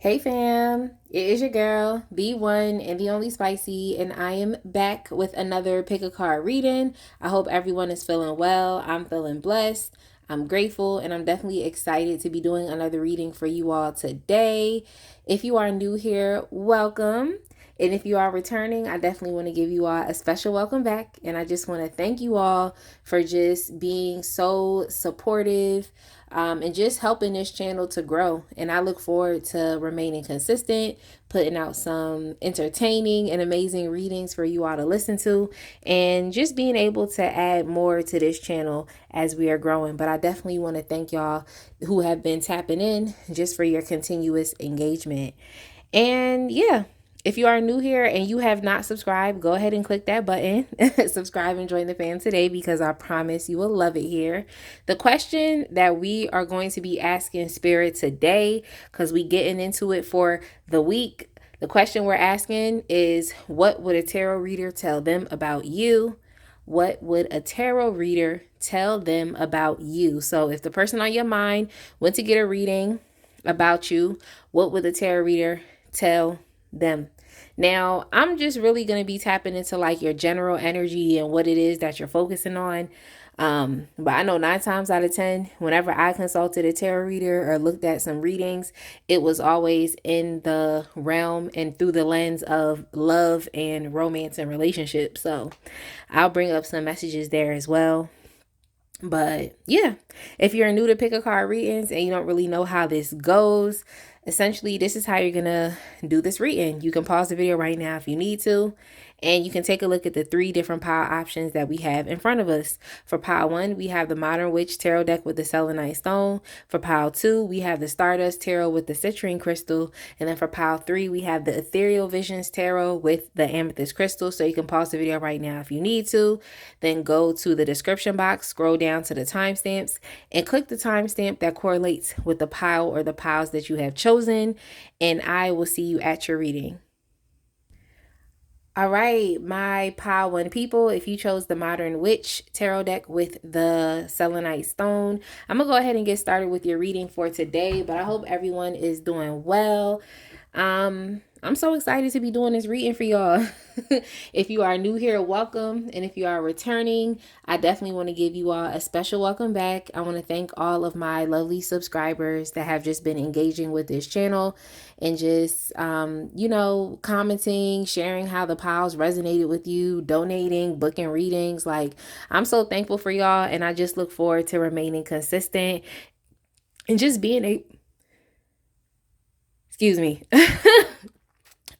Hey fam, it is your girl, the one and the only Spicy, and I am back with another pick a card reading. I hope everyone is feeling well. I'm feeling blessed. I'm grateful, and I'm definitely excited to be doing another reading for you all today. If you are new here, welcome. And if you are returning, I definitely want to give you all a special welcome back. And I just want to thank you all for just being so supportive and just helping this channel to grow. And I look forward to remaining consistent, putting out some entertaining and amazing readings for you all to listen to, and just being able to add more to this channel as we are growing. But I definitely want to thank y'all who have been tapping in just for your continuous engagement. And yeah, if you are new here and you have not subscribed, go ahead and click that button, subscribe and join the fam today, because I promise you will love it here. The question that we are going to be asking Spirit today, because we getting into it for the week, the question we're asking is, what would a tarot reader tell them about you? What would a tarot reader tell them about you? So if the person on your mind went to get a reading about you, what would the tarot reader tell them? Now, I'm just really going to be tapping into like your general energy and what it is that you're focusing on. But I know 9 times out of 10, whenever I consulted a tarot reader or looked at some readings, it was always in the realm and through the lens of love and romance and relationships. So I'll bring up some messages there as well. But yeah, if you're new to pick a card readings and you don't really know how this goes, essentially this is how you're gonna do this reading. You can pause the video right now if you need to, and you can take a look at the 3 different pile options that we have in front of us. For pile 1, we have the Modern Witch Tarot deck with the selenite stone. For pile 2, we have the Stardust Tarot with the citrine crystal. And then for pile 3, we have the Ethereal Visions Tarot with the amethyst crystal. So you can pause the video right now if you need to. Then go to the description box, scroll down to the timestamps, and click the timestamp that correlates with the pile or the piles that you have chosen. And I will see you at your reading. All right, my pile 1 people, if you chose the Modern Witch Tarot deck with the selenite stone, I'm going to go ahead and get started with your reading for today, but I hope everyone is doing well. I'm so excited to be doing this reading for y'all. If you are new here, welcome. And if you are returning, I definitely want to give you all a special welcome back. I want to thank all of my lovely subscribers that have just been engaging with this channel and just, commenting, sharing how the piles resonated with you, donating, booking readings. Like, I'm so thankful for y'all, and I just look forward to remaining consistent and just being excuse me.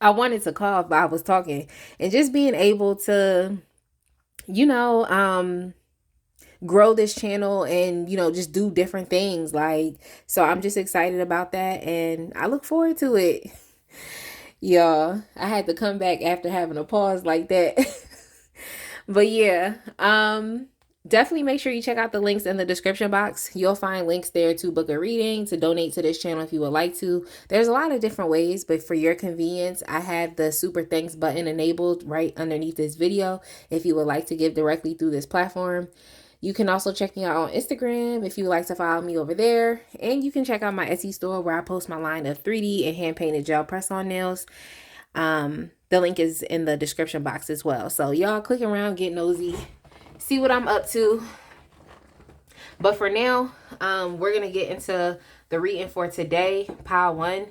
I wanted to cough, but I was talking, and just being able to, grow this channel and, just do different things. Like, so I'm just excited about that, and I look forward to it. Y'all, I had to come back after having a pause like that. But yeah, definitely make sure you check out the links in the description box. You'll find links there to book a reading, to donate to this channel if you would like to. There's a lot of different ways, but for your convenience, I have the super thanks button enabled right underneath this video if you would like to give directly through this platform. You can also check me out on Instagram if you would like to follow me over there. And you can check out my Etsy store where I post my line of 3D and hand-painted gel press-on nails. The link is in the description box as well. So y'all click around, get nosy, see what I'm up to. But for now, we're going to get into the reading for today, pile 1.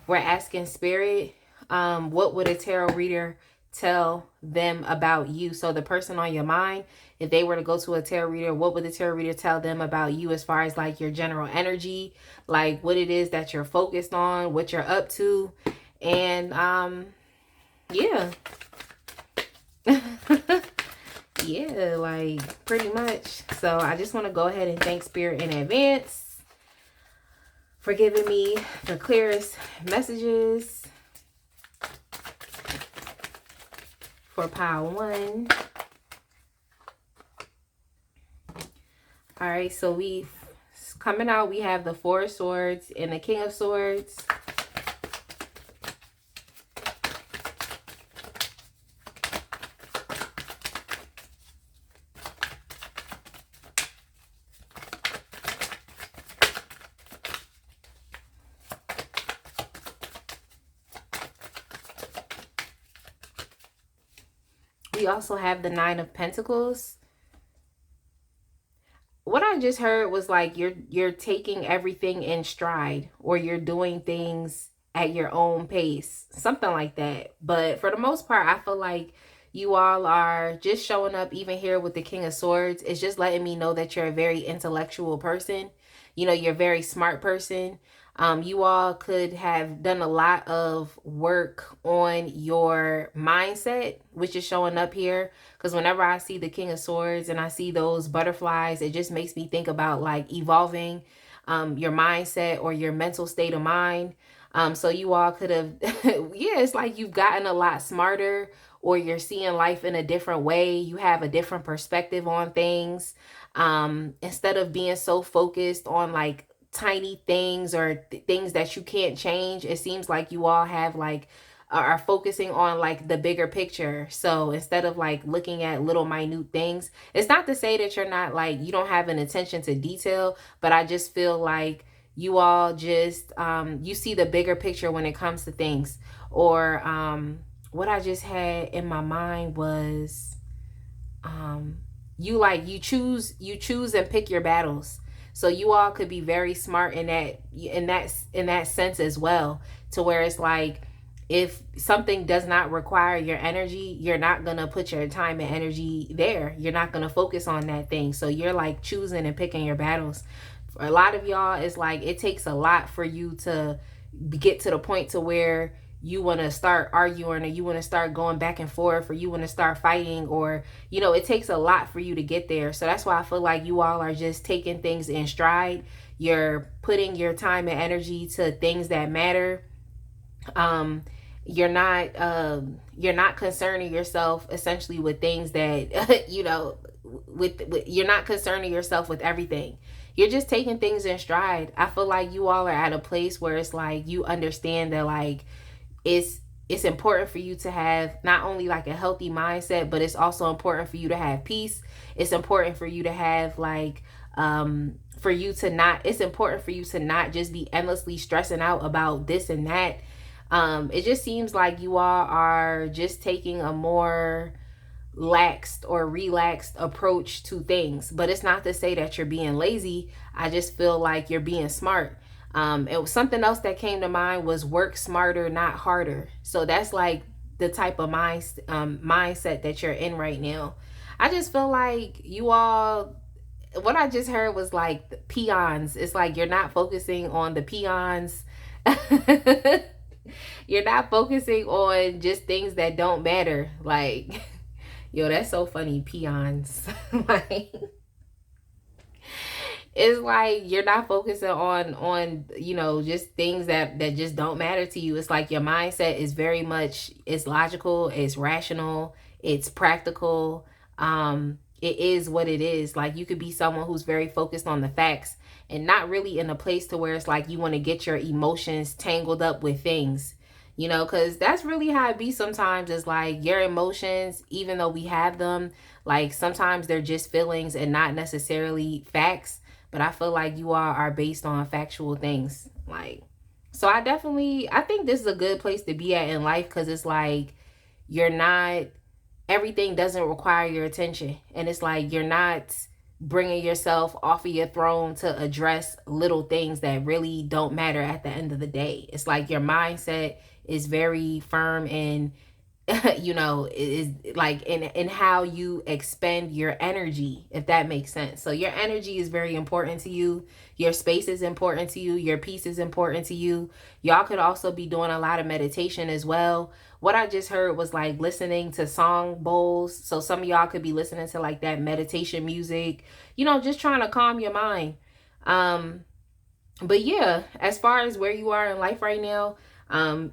We're asking Spirit, what would a tarot reader tell them about you? So the person on your mind, if they were to go to a tarot reader, what would the tarot reader tell them about you as far as like your general energy, like what it is that you're focused on, what you're up to, and yeah. Yeah, like pretty much. So I just want to go ahead and thank Spirit in advance for giving me the clearest messages for pile 1. All right, so coming out, we have the 4 of Swords and the King of Swords. we also have the Nine of Pentacles. What I just heard was like you're taking everything in stride, or you're doing things at your own pace, something like that. But for the most part, I feel like you all are just showing up. Even here with the King of Swords, it's just letting me know that you're a very intellectual person. You know, you're a very smart person. You all could have done a lot of work on your mindset, which is showing up here. Because whenever I see the King of Swords and I see those butterflies, it just makes me think about like evolving your mindset or your mental state of mind. So you all could have, yeah, it's like you've gotten a lot smarter, or you're seeing life in a different way. You have a different perspective on things. Instead of being so focused on like tiny things or things that you can't change, it seems like you all have like are focusing on like the bigger picture. So instead of like looking at little minute things, it's not to say that you're not like, you don't have an attention to detail, but I just feel like you all just you see the bigger picture when it comes to things. Or what I just had in my mind was you choose and pick your battles. So you all could be very smart in that sense as well, to where it's like, if something does not require your energy, you're not going to put your time and energy there. You're not going to focus on that thing. So you're like choosing and picking your battles. For a lot of y'all, it's like it takes a lot for you to get to the point to where you want to start arguing, or you want to start going back and forth, or you want to start fighting, or, you know, it takes a lot for you to get there. So that's why I feel like you all are just taking things in stride. You're putting your time and energy to things that matter. You're not concerning yourself essentially with things that you know, with you're not concerning yourself with everything. You're just taking things in stride. I feel like you all are at a place where it's like you understand that like it's important for you to have not only like a healthy mindset, but it's also important for you to have peace. It's important for you to have like it's important for you to not just be endlessly stressing out about this and that. It just seems like you all are just taking a more laxed or relaxed approach to things. But it's not to say that you're being lazy. I just feel like you're being smart. And something else that came to mind was work smarter, not harder. So that's like the type of mindset that you're in right now. I just feel like you all, what I just heard was like the peons. It's like you're not focusing on the peons. You're not focusing on just things that don't matter. Like, yo, that's so funny, peons. Like, it's like you're not focusing on you know, just things that just don't matter to you. It's like your mindset is very much, it's logical, it's rational, it's practical. It is what it is. Like, you could be someone who's very focused on the facts and not really in a place to where it's like you want to get your emotions tangled up with things, you know, because that's really how it be sometimes. Is like your emotions, even though we have them, like sometimes they're just feelings and not necessarily facts. But I feel like you all are based on factual things. Like, so I think this is a good place to be at in life, because it's like you're not, everything doesn't require your attention. And it's like you're not bringing yourself off of your throne to address little things that really don't matter at the end of the day. It's like your mindset is very firm and you know, is like in how you expend your energy, if that makes sense. So your energy is very important to you. Your space is important to you. Your peace is important to you. Y'all could also be doing a lot of meditation as well. What I just heard was like listening to song bowls. So some of y'all could be listening to like that meditation music, you know, just trying to calm your mind. But yeah, as far as where you are in life right now,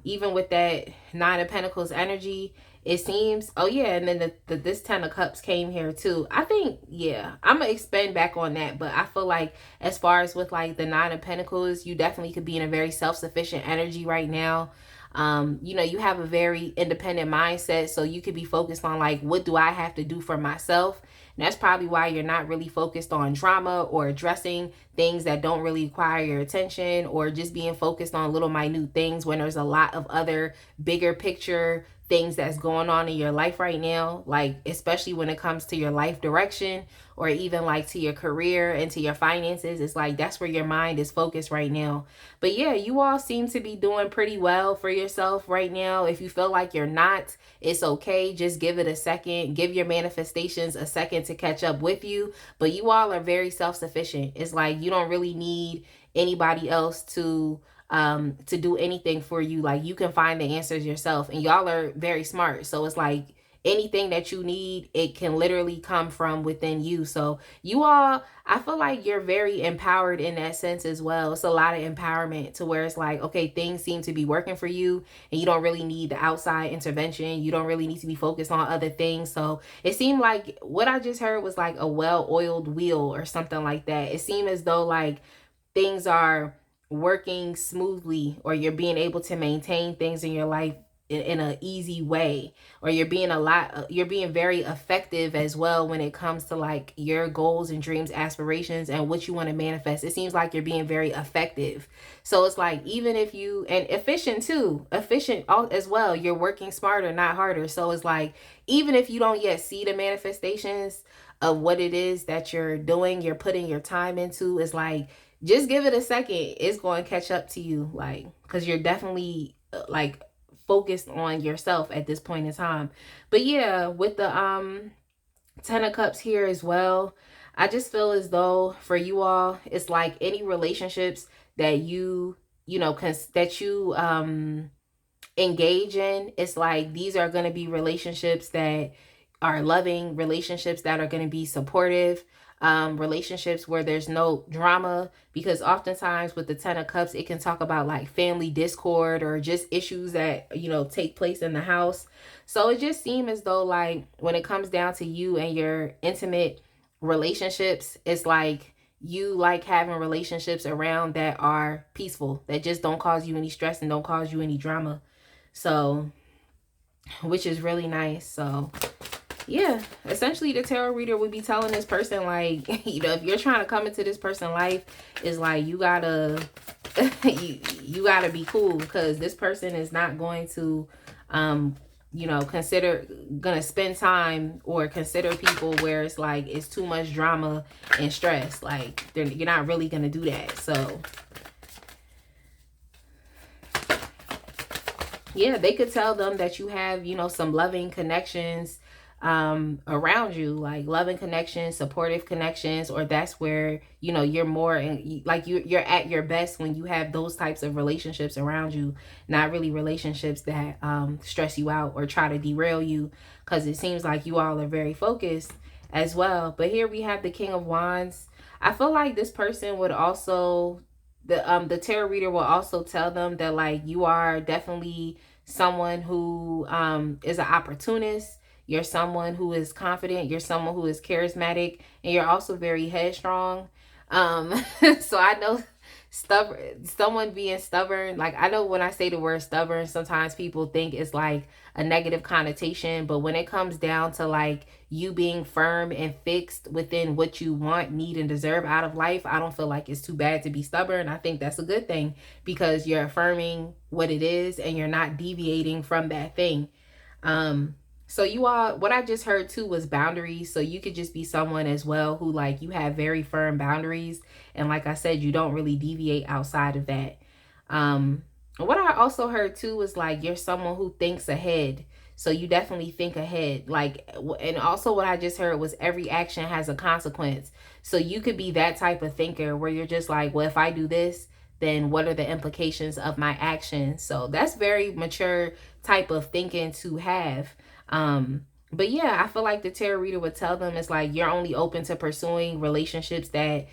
even with that Nine of Pentacles energy, it seems, oh yeah, and then this Ten of Cups came here too. I think, yeah, I'm gonna expand back on that, but I feel like as far as with like the Nine of Pentacles, you definitely could be in a very self-sufficient energy right now. You know, you have a very independent mindset, so you could be focused on like, what do I have to do for myself? And that's probably why you're not really focused on drama or addressing things that don't really require your attention, or just being focused on little minute things when there's a lot of other bigger picture things that's going on in your life right now, like especially when it comes to your life direction, or even like to your career and to your finances. It's like that's where your mind is focused right now. But yeah, you all seem to be doing pretty well for yourself right now. If you feel like you're not, it's okay. Just give it a second. Give your manifestations a second to catch up with you. But you all are very self-sufficient. It's like you don't really need anybody else to do anything for you. Like you can find the answers yourself, and y'all are very smart. So it's like anything that you need, it can literally come from within you. So you all, I feel like you're very empowered in that sense as well. It's a lot of empowerment to where it's like, okay, things seem to be working for you and you don't really need the outside intervention. You don't really need to be focused on other things. So it seemed like what I just heard was like a well-oiled wheel or something like that. It seemed as though like things are working smoothly, or you're being able to maintain things in your life in an easy way, or you're being very effective as well when it comes to like your goals and dreams, aspirations, and what you want to manifest. It seems like you're being very effective. So it's like, even if you, and efficient too, efficient as well, you're working smarter, not harder. So it's like, even if you don't yet see the manifestations of what it is that you're doing, you're putting your time into, it's like, just give it a second. It's going to catch up to you, like, because you're definitely like focused on yourself at this point in time. But yeah, with the 10 of Cups here as well, I just feel as though for you all, it's like any relationships that you know that you engage in, it's like these are going to be relationships that are loving, relationships that are going to be supportive, relationships where there's no drama, because oftentimes with the 10 of Cups, it can talk about like family discord or just issues that, you know, take place in the house. So it just seems as though like when it comes down to you and your intimate relationships, it's like you like having relationships around that are peaceful, that just don't cause you any stress and don't cause you any drama. So, which is really nice. So yeah, essentially the tarot reader would be telling this person like, you know, if you're trying to come into this person's life, is like you gotta you gotta be cool, because this person is not going to you know, gonna spend time or consider people where it's like it's too much drama and stress. Like you're not really gonna do that. So yeah, they could tell them that you have, you know, some loving connections around you, like loving connections, supportive connections, or that's where, you know, you're more in, like you're at your best when you have those types of relationships around you, not really relationships that stress you out or try to derail you, because it seems like you all are very focused as well. But here we have the King of Wands. I feel like this person would also, the tarot reader will also tell them that like you are definitely someone who is an opportunist. You're someone who is confident. You're someone who is charismatic, and you're also very headstrong. So I know someone being stubborn, like I know when I say the word stubborn, sometimes people think it's like a negative connotation, but when it comes down to like you being firm and fixed within what you want, need, and deserve out of life, I don't feel like it's too bad to be stubborn. I think that's a good thing, because you're affirming what it is and you're not deviating from that thing. So you all, what I just heard too was boundaries. So you could just be someone as well who like you have very firm boundaries. And like I said, you don't really deviate outside of that. What I also heard too was like you're someone who thinks ahead. So you definitely think ahead. Like, and also what I just heard was every action has a consequence. So you could be that type of thinker where you're just like, well, if I do this, then what are the implications of my actions? So that's very mature type of thinking to have. But yeah, I feel like the tarot reader would tell them it's like you're only open to pursuing relationships that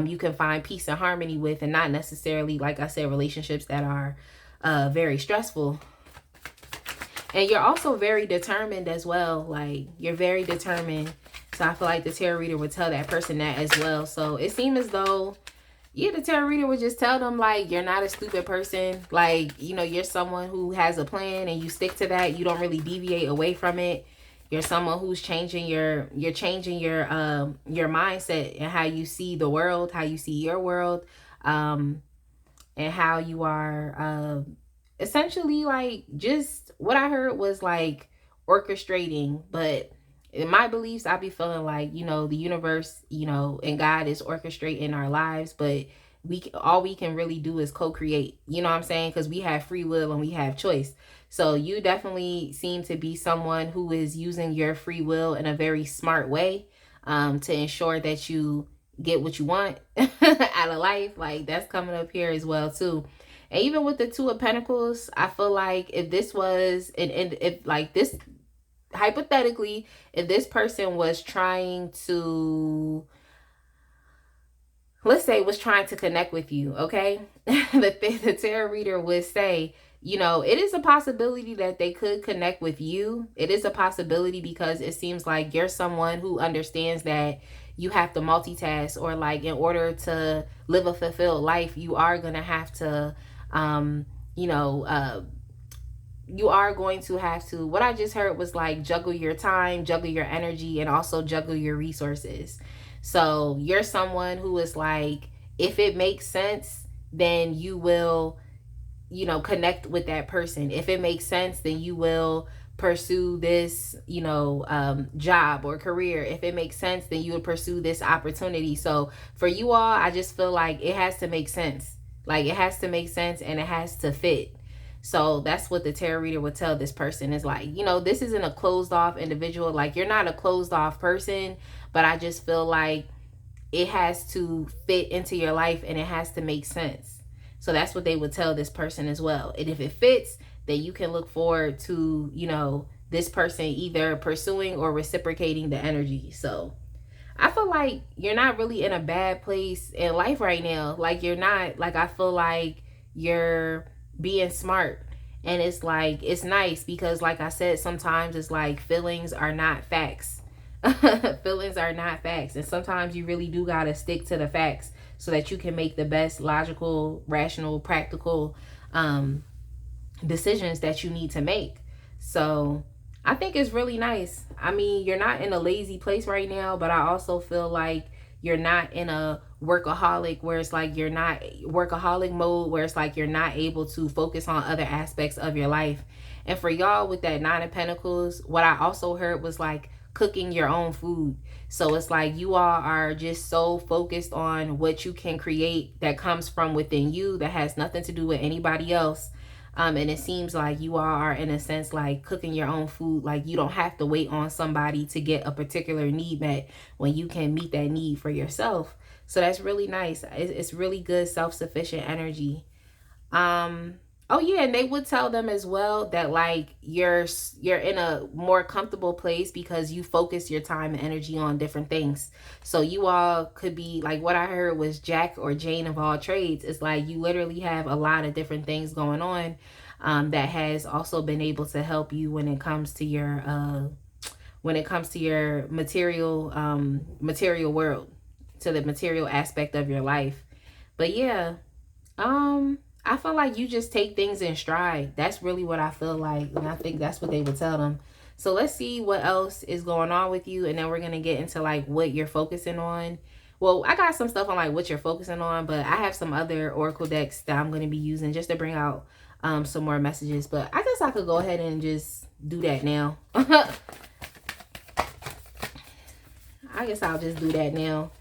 you can find peace and harmony with, and not necessarily, like I said, relationships that are very stressful. And you're also very determined as well. Like you're very determined. So I feel like the tarot reader would tell that person that as well. So it seems as though, yeah, the tarot reader would just tell them like you're not a stupid person. Like, you know, you're someone who has a plan and you stick to that. You don't really deviate away from it. You're someone who's changing you're changing your mindset and how you see the world, how you see your world, and how you are essentially, like, just what I heard was like orchestrating. But in my beliefs, I be feeling like, the universe, and God is orchestrating our lives, but all we can really do is co-create, you know what I'm saying? Because we have free will and we have choice. So you definitely seem to be someone who is using your free will in a very smart way, to ensure that you get what you want out of life. Like, that's coming up here as well too. And even with the Two of Pentacles, I feel like if this was and if, like, this, hypothetically, if this person was trying to, let's say, was trying to connect with you, okay? The tarot reader would say, it is a possibility that they could connect with you. It is a possibility because it seems like you're someone who understands that you have to multitask, or, like, in order to live a fulfilled life, you are going to have to, you are going to have to, what I just heard was like juggle your time, juggle your energy, and also juggle your resources. So you're someone who is like, if it makes sense, then you will, connect with that person. If it makes sense, then you will pursue this, job or career. If it makes sense, then you would pursue this opportunity. So for you all, I just feel like it has to make sense. Like, it has to make sense and it has to fit. So that's what the tarot reader would tell this person, is like, this isn't a closed off individual. Like, you're not a closed off person, but I just feel like it has to fit into your life and it has to make sense. So that's what they would tell this person as well. And if it fits, then you can look forward to, this person either pursuing or reciprocating the energy. So I feel like you're not really in a bad place in life right now. Like, you're not, like, I feel like you're being smart. And it's like, it's nice because, like I said, sometimes it's like feelings are not facts. Feelings are not facts. And sometimes you really do got to stick to the facts so that you can make the best logical, rational, practical decisions that you need to make. So I think it's really nice. I mean, you're not in a lazy place right now, but I also feel like you're not in a workaholic where it's like you're not workaholic mode, where it's like you're not able to focus on other aspects of your life. And for y'all with that Nine of Pentacles, what I also heard was like cooking your own food. So it's like you all are just so focused on what you can create that comes from within you, that has nothing to do with anybody else. And it seems like you all are, in a sense, like cooking your own food. Like, you don't have to wait on somebody to get a particular need met when you can meet that need for yourself. So that's really nice. It's really good self-sufficient energy. Oh yeah, and they would tell them as well that, like, you're in a more comfortable place because you focus your time and energy on different things. So you all could be like, what I heard was Jack or Jane of all trades. It's like you literally have a lot of different things going on, that has also been able to help you when it comes to your material world, to the material aspect of your life. But yeah, I feel like you just take things in stride. That's really what I feel like. And I think that's what they would tell them. So let's see what else is going on with you. And then we're going to get into like what you're focusing on. Well, I got some stuff on like what you're focusing on, but I have some other oracle decks that I'm going to be using just to bring out some more messages. But I guess I could go ahead and just do that now. I guess I'll just do that now.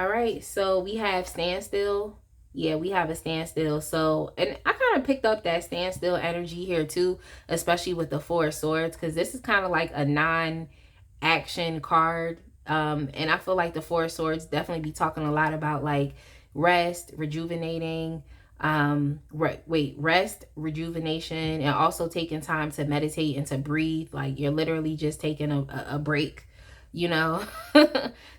All right, so we have standstill. Yeah, we have a standstill. So, and I kind of picked up that standstill energy here too, especially with the Four of Swords, because this is kind of like a non-action card. And I feel like the Four of Swords definitely be talking a lot about like rest, rejuvenating, rest, rejuvenation, and also taking time to meditate and to breathe. Like, you're literally just taking a break, you know.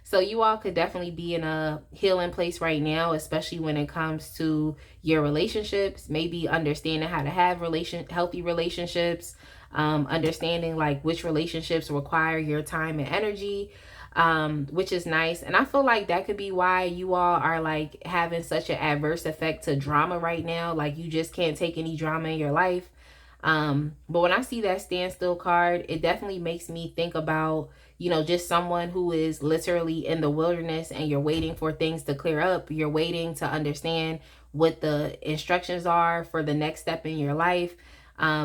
So you all could definitely be in a healing place right now, especially when it comes to your relationships. Maybe understanding how to have healthy relationships, understanding like which relationships require your time and energy. which is nice. And I feel like that could be why you all are like having such an adverse effect to drama right now. Like you just can't take any drama in your life. But when I see that standstill card, it definitely makes me think about, you know, just someone who is literally in the wilderness and you're waiting for things to clear up. You're waiting to understand what the instructions are for the next step in your life.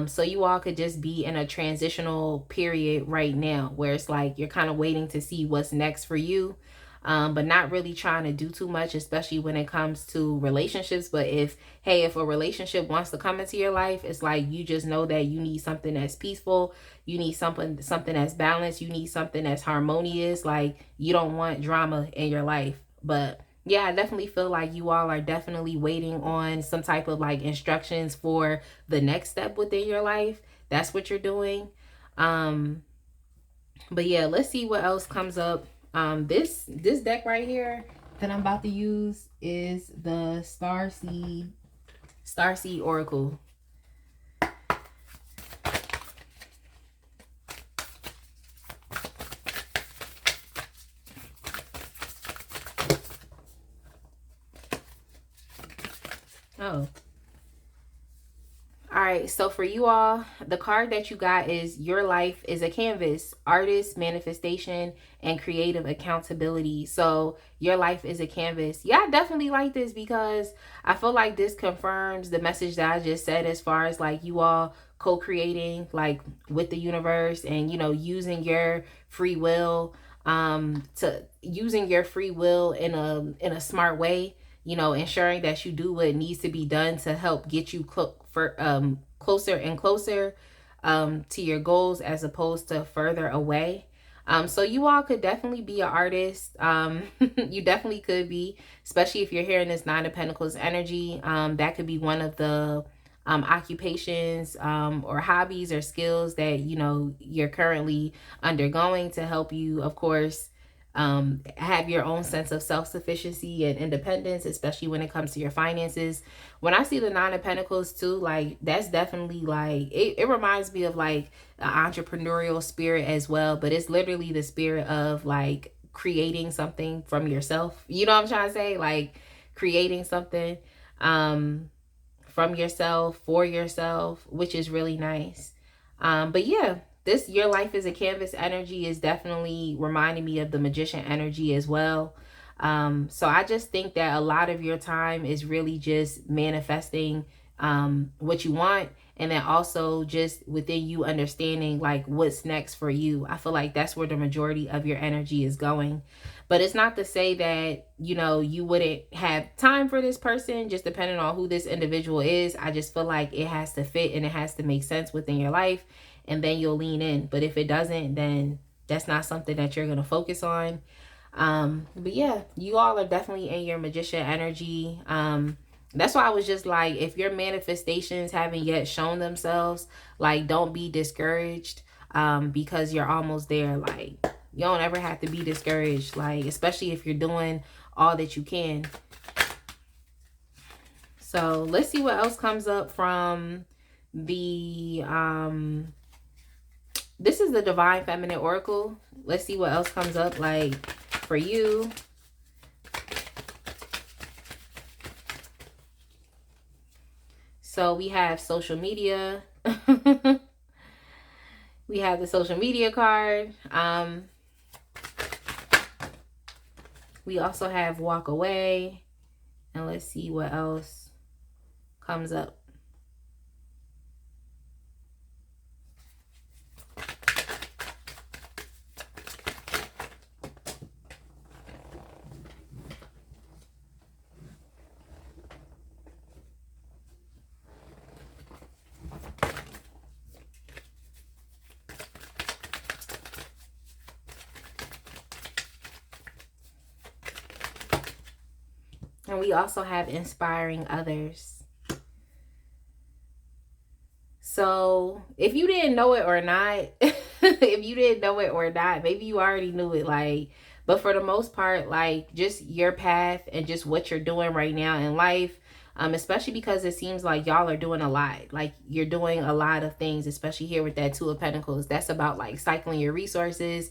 So you all could just be in a transitional period right now where it's like you're kind of waiting to see what's next for you. But not really trying to do too much, especially when it comes to relationships. But if a relationship wants to come into your life, it's like you just know that you need something that's peaceful. You need something that's balanced. You need something that's harmonious. Like you don't want drama in your life. But yeah, I definitely feel like you all are definitely waiting on some type of like instructions for the next step within your life. That's what you're doing. But yeah, let's see what else comes up. This deck right here that I'm about to use is the Starseed Oracle. Oh. All right, so for you all, the card that you got is Your Life is a Canvas, Artist, Manifestation, and Creative Accountability. So your life is a canvas. Yeah, I definitely like this because I feel like this confirms the message that I just said as far as like you all co-creating like with the universe and, you know, using your free will to using your free will in a smart way, you know, ensuring that you do what needs to be done to help get you closer and closer to your goals as opposed to further away. So you all could definitely be an artist. You definitely could be, especially if you're hearing this Nine of Pentacles energy. That could be one of the occupations or hobbies or skills that, you know, you're currently undergoing to help you, of course, have your own sense of self-sufficiency and independence, especially when it comes to your finances. When I see the Nine of Pentacles too, like that's definitely like it reminds me of like the entrepreneurial spirit as well, but it's literally the spirit of like creating something from yourself. You know what I'm trying to say? Like creating something from yourself for yourself, which is really nice. But yeah, this Your Life is a Canvas energy is definitely reminding me of the Magician energy as well. So I just think that a lot of your time is really just manifesting what you want, and then also just within you understanding like what's next for you. I feel like that's where the majority of your energy is going. But it's not to say that, you know, you wouldn't have time for this person, just depending on who this individual is. I just feel like it has to fit and it has to make sense within your life, and then you'll lean in. But if it doesn't, then that's not something that you're going to focus on. But yeah, you all are definitely in your Magician energy. That's why I was just like, if your manifestations haven't yet shown themselves, like don't be discouraged because you're almost there. Like you don't ever have to be discouraged, like especially if you're doing all that you can. So let's see what else comes up from the this is the Divine Feminine Oracle. Let's see what else comes up like for you. So we have social media. We have the social media card. We also have walk away. And let's see what else comes up. And we also have inspiring others. So if you didn't know it or not, if you didn't know it or not, maybe you already knew it, like, but for the most part, like just your path and just what you're doing right now in life, especially because it seems like y'all are doing a lot. Like you're doing a lot of things, especially here with that Two of Pentacles. That's about like cycling your resources.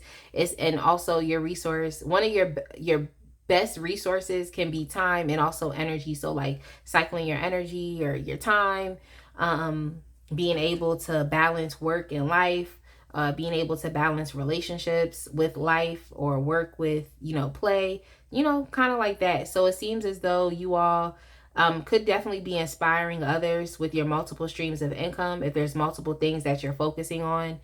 And also your resource, one of your best resources can be time and also energy. So like cycling your energy or your time, being able to balance work and life, being able to balance relationships with life or work with, play, kind of like that. So it seems as though you all could definitely be inspiring others with your multiple streams of income. If there's multiple things that you're focusing on,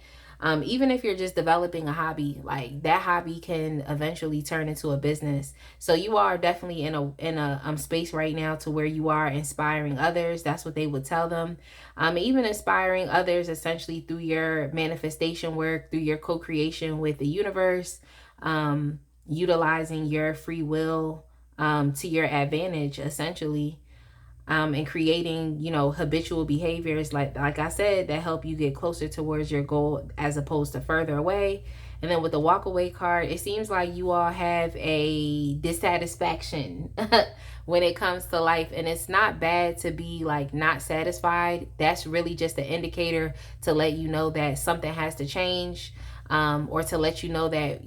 even if you're just developing a hobby, like that hobby can eventually turn into a business. So you are definitely in a space right now to where you are inspiring others. That's what they would tell them. Even inspiring others essentially through your manifestation work, through your co-creation with the universe, utilizing your free will to your advantage, essentially. And creating, habitual behaviors, like I said, that help you get closer towards your goal as opposed to further away. And then with the walk away card, it seems like you all have a dissatisfaction when it comes to life. And it's not bad to be like not satisfied. That's really just an indicator to let you know that something has to change. Or to let you know that,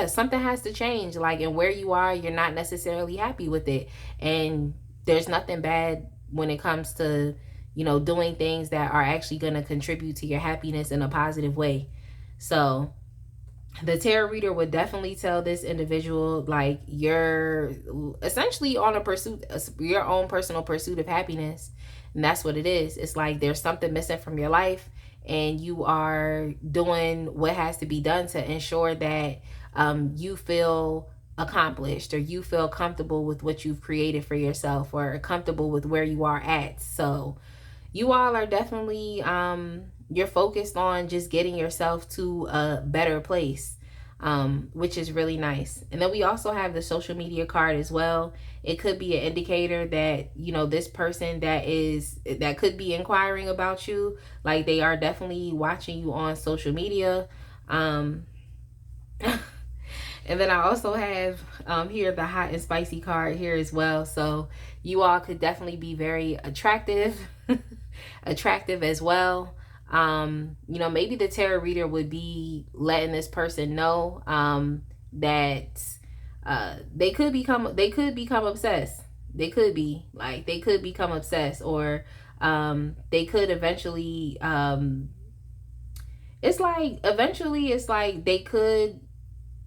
something has to change. Like, and where you are, you're not necessarily happy with it. And there's nothing bad when it comes to, doing things that are actually going to contribute to your happiness in a positive way. So the tarot reader would definitely tell this individual, like, you're essentially on your own personal pursuit of happiness. And that's what it is. It's like there's something missing from your life, and you are doing what has to be done to ensure that you feel accomplished, or you feel comfortable with what you've created for yourself, or comfortable with where you are at. So you all are definitely you're focused on just getting yourself to a better place, which is really nice. And then we also have the social media card as well. It could be an indicator that, this person that could be inquiring about you, like they are definitely watching you on social media. And then I also have here the hot and spicy card here as well. So you all could definitely be very attractive, attractive as well. Maybe the tarot reader would be letting this person know that they could become obsessed. They could become obsessed, or they could eventually it's like they could,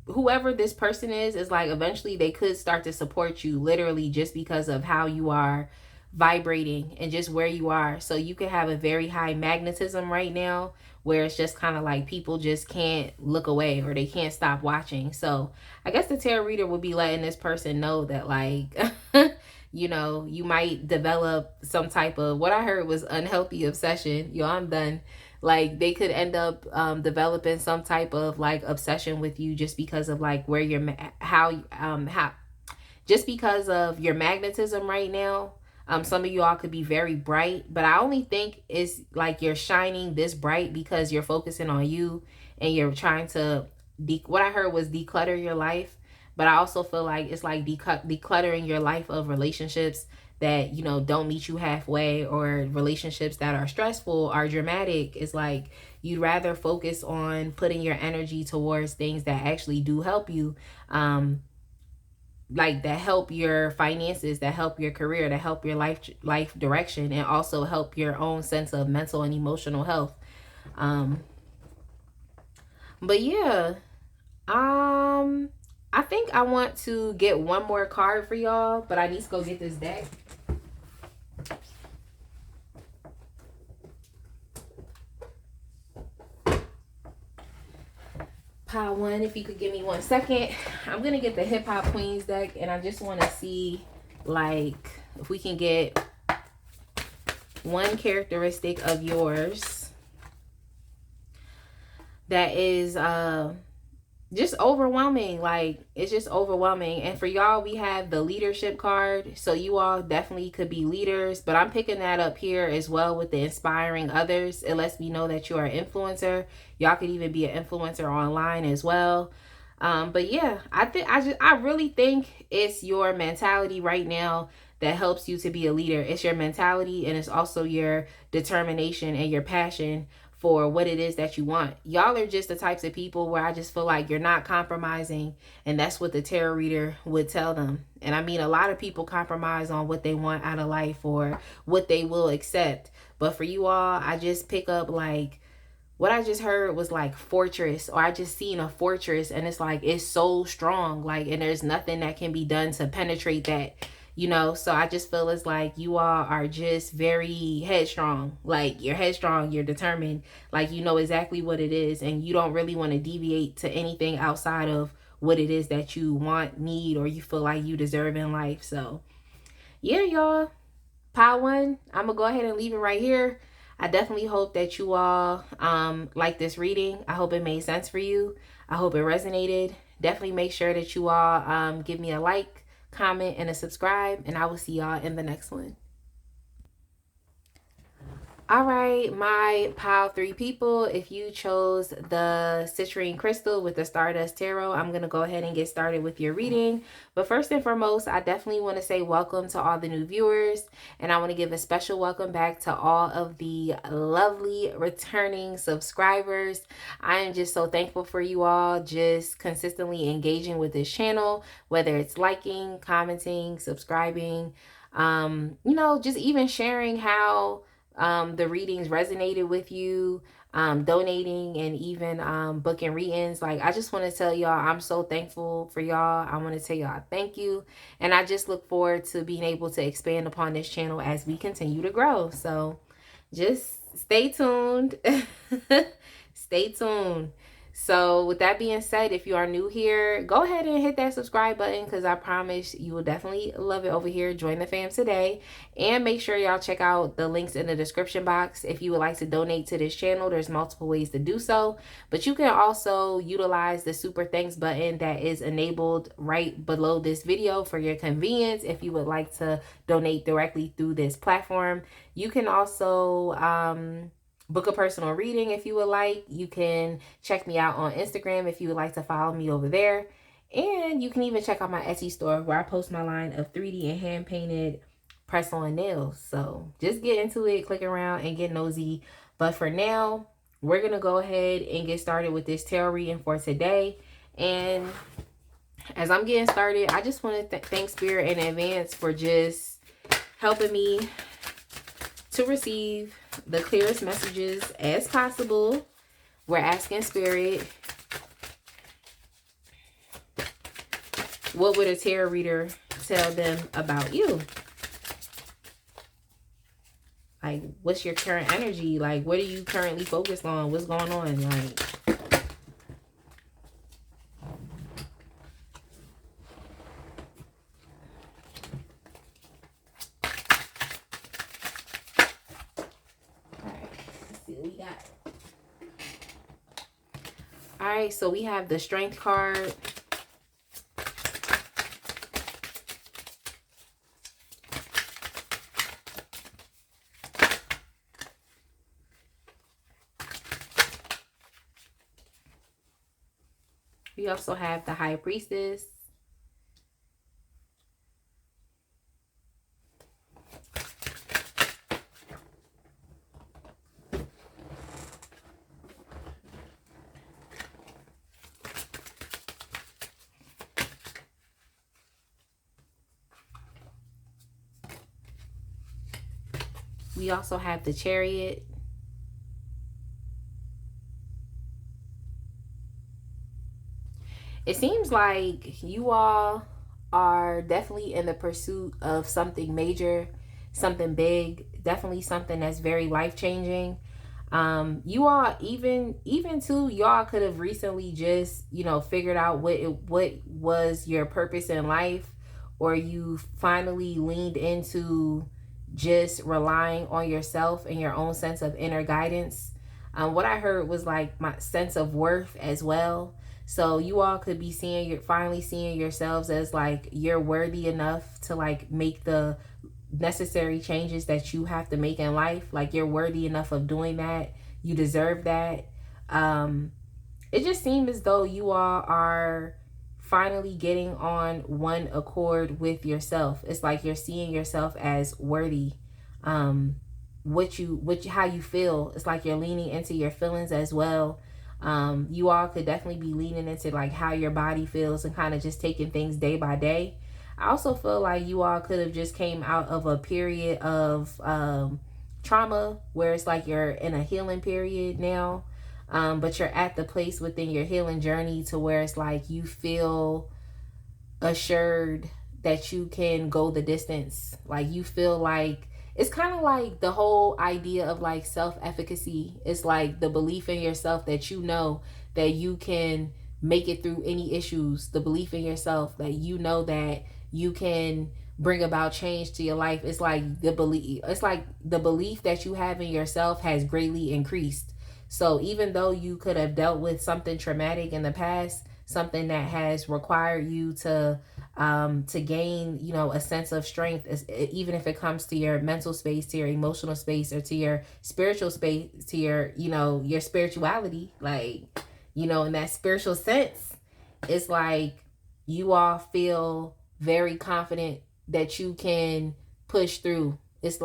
whoever this person is like, eventually they could start to support you, literally, just because of how you are vibrating and just where you are. So you could have a very high magnetism right now, where it's just kind of like people just can't look away, or they can't stop watching. So I guess the tarot reader would be letting this person know that, like, you might develop some type of, what I heard was unhealthy obsession. I'm done. Like they could end up developing some type of like obsession with you, just because of like where you're, how just because of your magnetism right now. Some of you all could be very bright, but I only think it's like you're shining this bright because you're focusing on you, and you're trying to, what I heard was declutter your life. But I also feel like it's like decluttering your life of relationships that, don't meet you halfway, or relationships that are stressful, are dramatic. It's like you'd rather focus on putting your energy towards things that actually do help you, like that help your finances, that help your career, that help your life direction, and also help your own sense of mental and emotional health. But yeah, I think I want to get one more card for y'all, but I need to go get this deck. Pile one, if you could give me 1 second. I'm gonna get the Hip Hop Queens deck, and I just want to see, like, if we can get one characteristic of yours that is just overwhelming. Like, it's just overwhelming. And for y'all, we have the leadership card. So you all definitely could be leaders, but I'm picking that up here as well with the inspiring others. It lets me know that you are an influencer. Y'all could even be an influencer online as well. But yeah, I really think it's your mentality right now that helps you to be a leader. It's your mentality, and it's also your determination and your passion for what it is that you want. Y'all are just the types of people where I just feel like you're not compromising, and that's what the tarot reader would tell them. And I mean, a lot of people compromise on what they want out of life or what they will accept. But for you all, I just pick up like what I just heard was like fortress, or I just seen a fortress, and it's like it's so strong, like, and there's nothing that can be done to penetrate that, you know. So I just feel it's like you all are just very headstrong. Like, you're headstrong, you're determined, like you know exactly what it is, and you don't really want to deviate to anything outside of what it is that you want, need, or you feel like you deserve in life. So yeah, y'all, pile one, I'm gonna go ahead and leave it right here. I definitely hope that you all like this reading. I hope it made sense for you. I hope it resonated. Definitely make sure that you all give me a like, comment, and a subscribe, and I will see y'all in the next one. All right, my pile 3 people, if you chose the citrine crystal with the Stardust Tarot, I'm going to go ahead and get started with your reading. But first and foremost, I definitely want to say welcome to all the new viewers, and I want to give a special welcome back to all of the lovely returning subscribers. I am just so thankful for you all just consistently engaging with this channel, whether it's liking, commenting, subscribing, you know, just even sharing how the readings resonated with you, donating, and even booking readings. Like, I just want to tell y'all, I'm so thankful for y'all. I want to tell y'all thank you, and I just look forward to being able to expand upon this channel as we continue to grow. So just stay tuned. Stay tuned. So with that being said, if you are new here, go ahead and hit that subscribe button, because I promise you will definitely love it over here. Join the fam today, and make sure y'all check out the links in the description box. If you would like to donate to this channel, there's multiple ways to do so, but you can also utilize the super thanks button that is enabled right below this video for your convenience. If you would like to donate directly through this platform, you can also book a personal reading if you would like. You can check me out on Instagram if you would like to follow me over there. And you can even check out my Etsy store, where I post my line of 3D and hand painted press on nails. So just get into it, click around, and get nosy. But for now, we're going to go ahead and get started with this tarot reading for today. And as I'm getting started, I just want to thank Spirit in advance for just helping me to receive the clearest messages as possible. We're asking Spirit, what would a tarot reader tell them about you? Like, what's your current energy? Like, what are you currently focused on? What's going on? Like, all right, so we have the Strength card. We also have the High Priestess. We also have the Chariot. It seems like you all are definitely in the pursuit of something major, something big, definitely something that's very life-changing. You all, even too, y'all could have recently just, you know, figured out what was your purpose in life, or you finally leaned into just relying on yourself and your own sense of inner guidance. What I heard was like my sense of worth as well. So you all could be finally seeing yourselves as like you're worthy enough to like make the necessary changes that you have to make in life. Like, you're worthy enough of doing that. You deserve that. It just seems as though you all are finally getting on one accord with yourself. It's like you're seeing yourself as worthy. How you feel. It's like you're leaning into your feelings as well. You all could definitely be leaning into like how your body feels and kind of just taking things day by day. I also feel like you all could have just came out of a period of trauma where it's like you're in a healing period now. But you're at the place within your healing journey to where it's like you feel assured that you can go the distance. Like you feel like it's kind of like the whole idea of like self-efficacy. It's like the belief in yourself that you know that you can make it through any issues. The belief in yourself that you know that you can bring about change to your life. It's like the belief that you have in yourself has greatly increased. So even though you could have dealt with something traumatic in the past, something that has required you to gain, you know, a sense of strength, even if it comes to your mental space, to your emotional space, or to your spiritual space, to your, you know, your spirituality, like, you know, in that spiritual sense, it's like you all feel very confident that you can push through. It's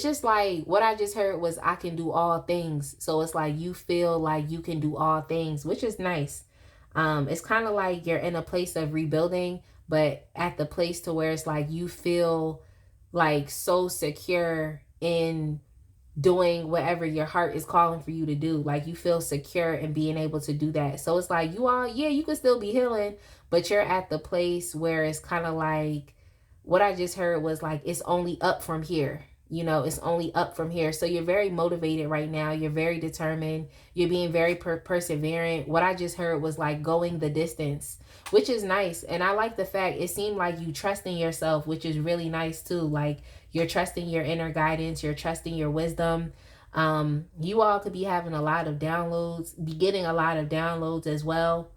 just like what I just heard was I can do all things. So it's like you feel like you can do all things, which is nice. It's kind of like you're in a place of rebuilding, but at the place to where it's like you feel like so secure in doing whatever your heart is calling for you to do. Like you feel secure in being able to do that. So it's like you all, yeah, you can still be healing, but you're at the place where it's kind of like what I just heard was like it's only up from here. You know, it's only up from here. So you're very motivated right now. You're very determined. You're being very perseverant. What I just heard was like going the distance, which is nice. And I like the fact it seemed like you trusting yourself, which is really nice too. Like you're trusting your inner guidance. You're trusting your wisdom. You all could be having a lot of downloads, be getting a lot of downloads as well.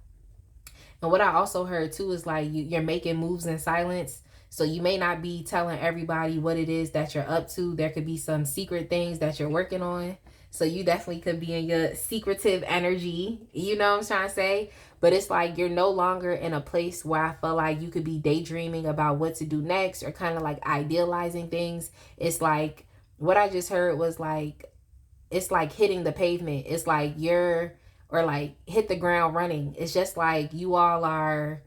And what I also heard too is like you're making moves in silence. So you may not be telling everybody what it is that you're up to. There could be some secret things that you're working on. So you definitely could be in your secretive energy. You know what I'm trying to say? But it's like you're no longer in a place where I feel like you could be daydreaming about what to do next or kind of like idealizing things. It's like what I just heard was like, it's like hitting the pavement. It's like or like hit the ground running. It's just like you all are.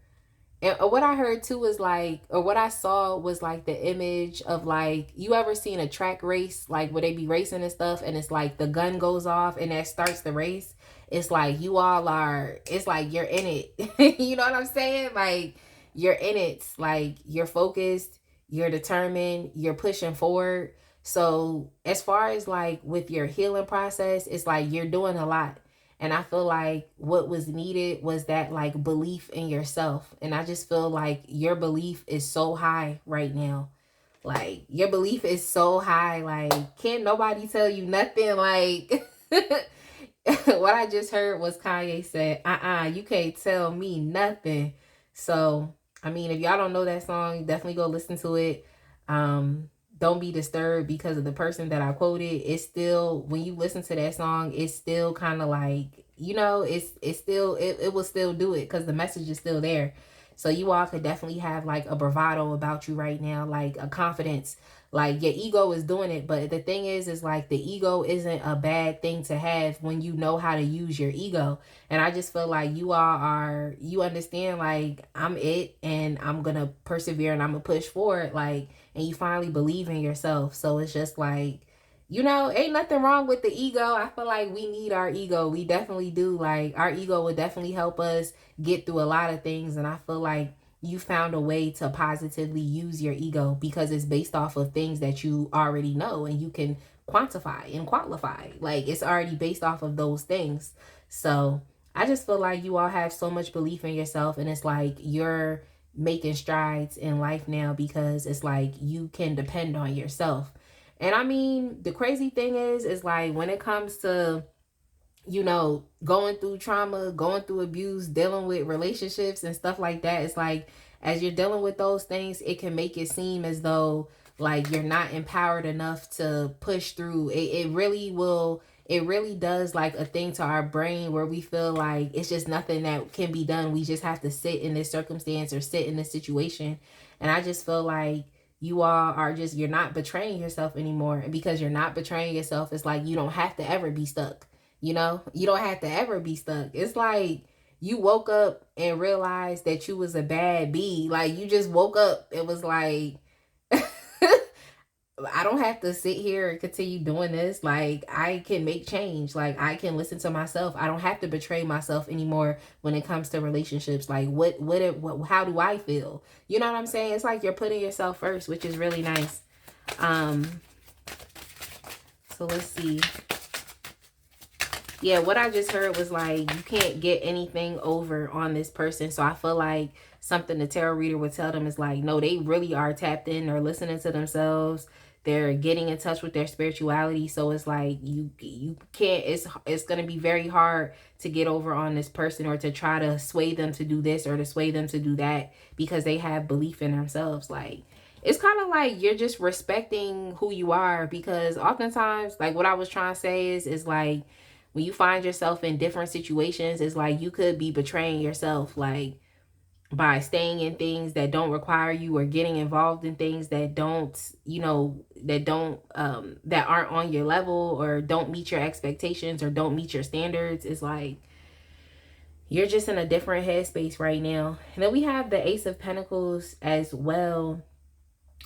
And what I heard too is like, or what I saw was like the image of like, you ever seen a track race, like where they be racing and stuff, and it's like the gun goes off and that starts the race. It's like you all are, it's like you're in it. You know what I'm saying? Like you're in it. Like you're focused, you're determined, you're pushing forward. So as far as like with your healing process, it's like you're doing a lot. And I feel like what was needed was that like belief in yourself. And I just feel like your belief is so high right now. Like your belief is so high. Like can't nobody tell you nothing. Like what I just heard was Kanye said, you can't tell me nothing. So, I mean, if y'all don't know that song, definitely go listen to it. Don't be disturbed because of the person that I quoted. It's still, when you listen to that song, it's still kind of like, you know, it will still do it because the message is still there. So you all could definitely have like a bravado about you right now, like a confidence. Like your ego is doing it, but the thing is like the ego isn't a bad thing to have when you know how to use your ego. And I just feel like you understand like I'm it and I'm gonna persevere and I'm gonna push forward, like, and you finally believe in yourself. So it's just like, you know, ain't nothing wrong with the ego. I feel like we need our ego. We definitely do. Like our ego would definitely help us get through a lot of things. And I feel like you found a way to positively use your ego because it's based off of things that you already know and you can quantify and qualify. Like it's already based off of those things. So I just feel like you all have so much belief in yourself, and it's like you're making strides in life now because it's like you can depend on yourself. And I mean, the crazy thing is like when it comes to, you know, going through trauma, going through abuse, dealing with relationships and stuff like that, it's like as you're dealing with those things, it can make it seem as though like you're not empowered enough to push through. It really will, it really does like a thing to our brain where we feel like it's just nothing that can be done. We just have to sit in this circumstance or sit in this situation. And I just feel like you all are just, you're not betraying yourself anymore. And because you're not betraying yourself, it's like you don't have to ever be stuck. You know, you don't have to ever be stuck. It's like you woke up and realized that you was a bad bee. Like you just woke up. It was like, I don't have to sit here and continue doing this. Like I can make change. Like I can listen to myself. I don't have to betray myself anymore when it comes to relationships. Like what how do I feel? You know what I'm saying? It's like you're putting yourself first, which is really nice. So let's see. Yeah, what I just heard was like, you can't get anything over on this person. So I feel like something the tarot reader would tell them is like, no, they really are tapped in or listening to themselves. They're getting in touch with their spirituality. So it's like, you can't, it's going to be very hard to get over on this person or to try to sway them to do this or to sway them to do that because they have belief in themselves. Like, it's kind of like you're just respecting who you are, because oftentimes, like what I was trying to say is like, when you find yourself in different situations, it's like you could be betraying yourself, like by staying in things that don't require you or getting involved in things that don't, you know, that aren't on your level or don't meet your expectations or don't meet your standards. It's like you're just in a different headspace right now. And then we have the Ace of Pentacles as well,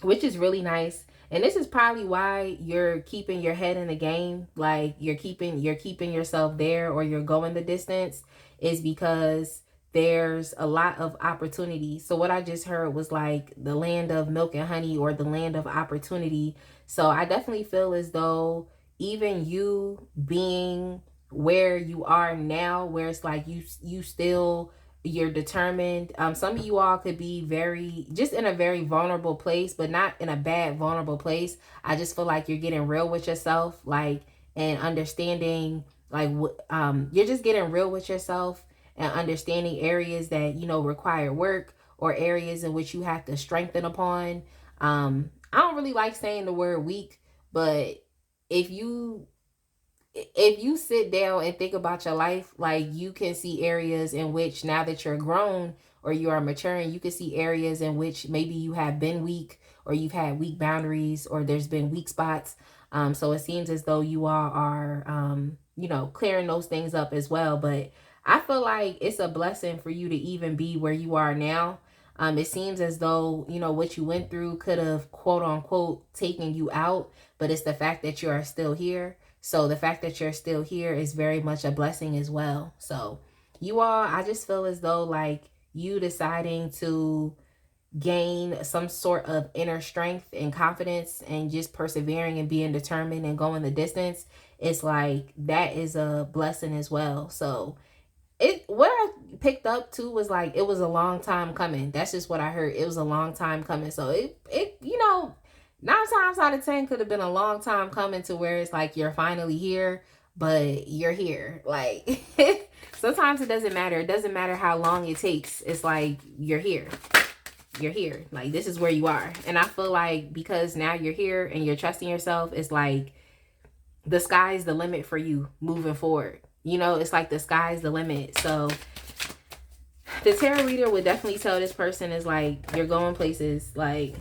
which is really nice. And this is probably why you're keeping your head in the game. Like you're keeping yourself there, or you're going the distance, is because there's a lot of opportunity. So what I just heard was like the land of milk and honey, or the land of opportunity. So I definitely feel as though even you being where you are now, where it's like you still, you're determined. Some of you all could be just in a very vulnerable place, but not in a bad vulnerable place. I just feel like you're getting real with yourself, like, and understanding, like, you're just getting real with yourself and understanding areas that, you know, require work, or areas in which you have to strengthen upon. I don't really like saying the word weak, but if you sit down and think about your life, like you can see areas in which, now that you're grown or you are maturing, you can see areas in which maybe you have been weak, or you've had weak boundaries, or there's been weak spots. So it seems as though you all are, you know, clearing those things up as well. But I feel like it's a blessing for you to even be where you are now. It seems as though, you know, what you went through could have, quote unquote, taken you out, but it's the fact that you are still here. So the fact that you're still here is very much a blessing as well. So you all, I just feel as though like you deciding to gain some sort of inner strength and confidence and just persevering and being determined and going the distance, it's like that is a blessing as well. So what I picked up too was like, it was a long time coming. That's just what I heard. It was a long time coming. So it you know, 9 times out of 10 could have been a long time coming to where it's like you're finally here, but you're here. Like sometimes it doesn't matter. It doesn't matter how long it takes. It's like you're here. You're here. Like this is where you are. And I feel like because now you're here and you're trusting yourself, it's like the sky's the limit for you moving forward. You know, it's like the sky's the limit. So the tarot reader would definitely tell this person is like, you're going places. Like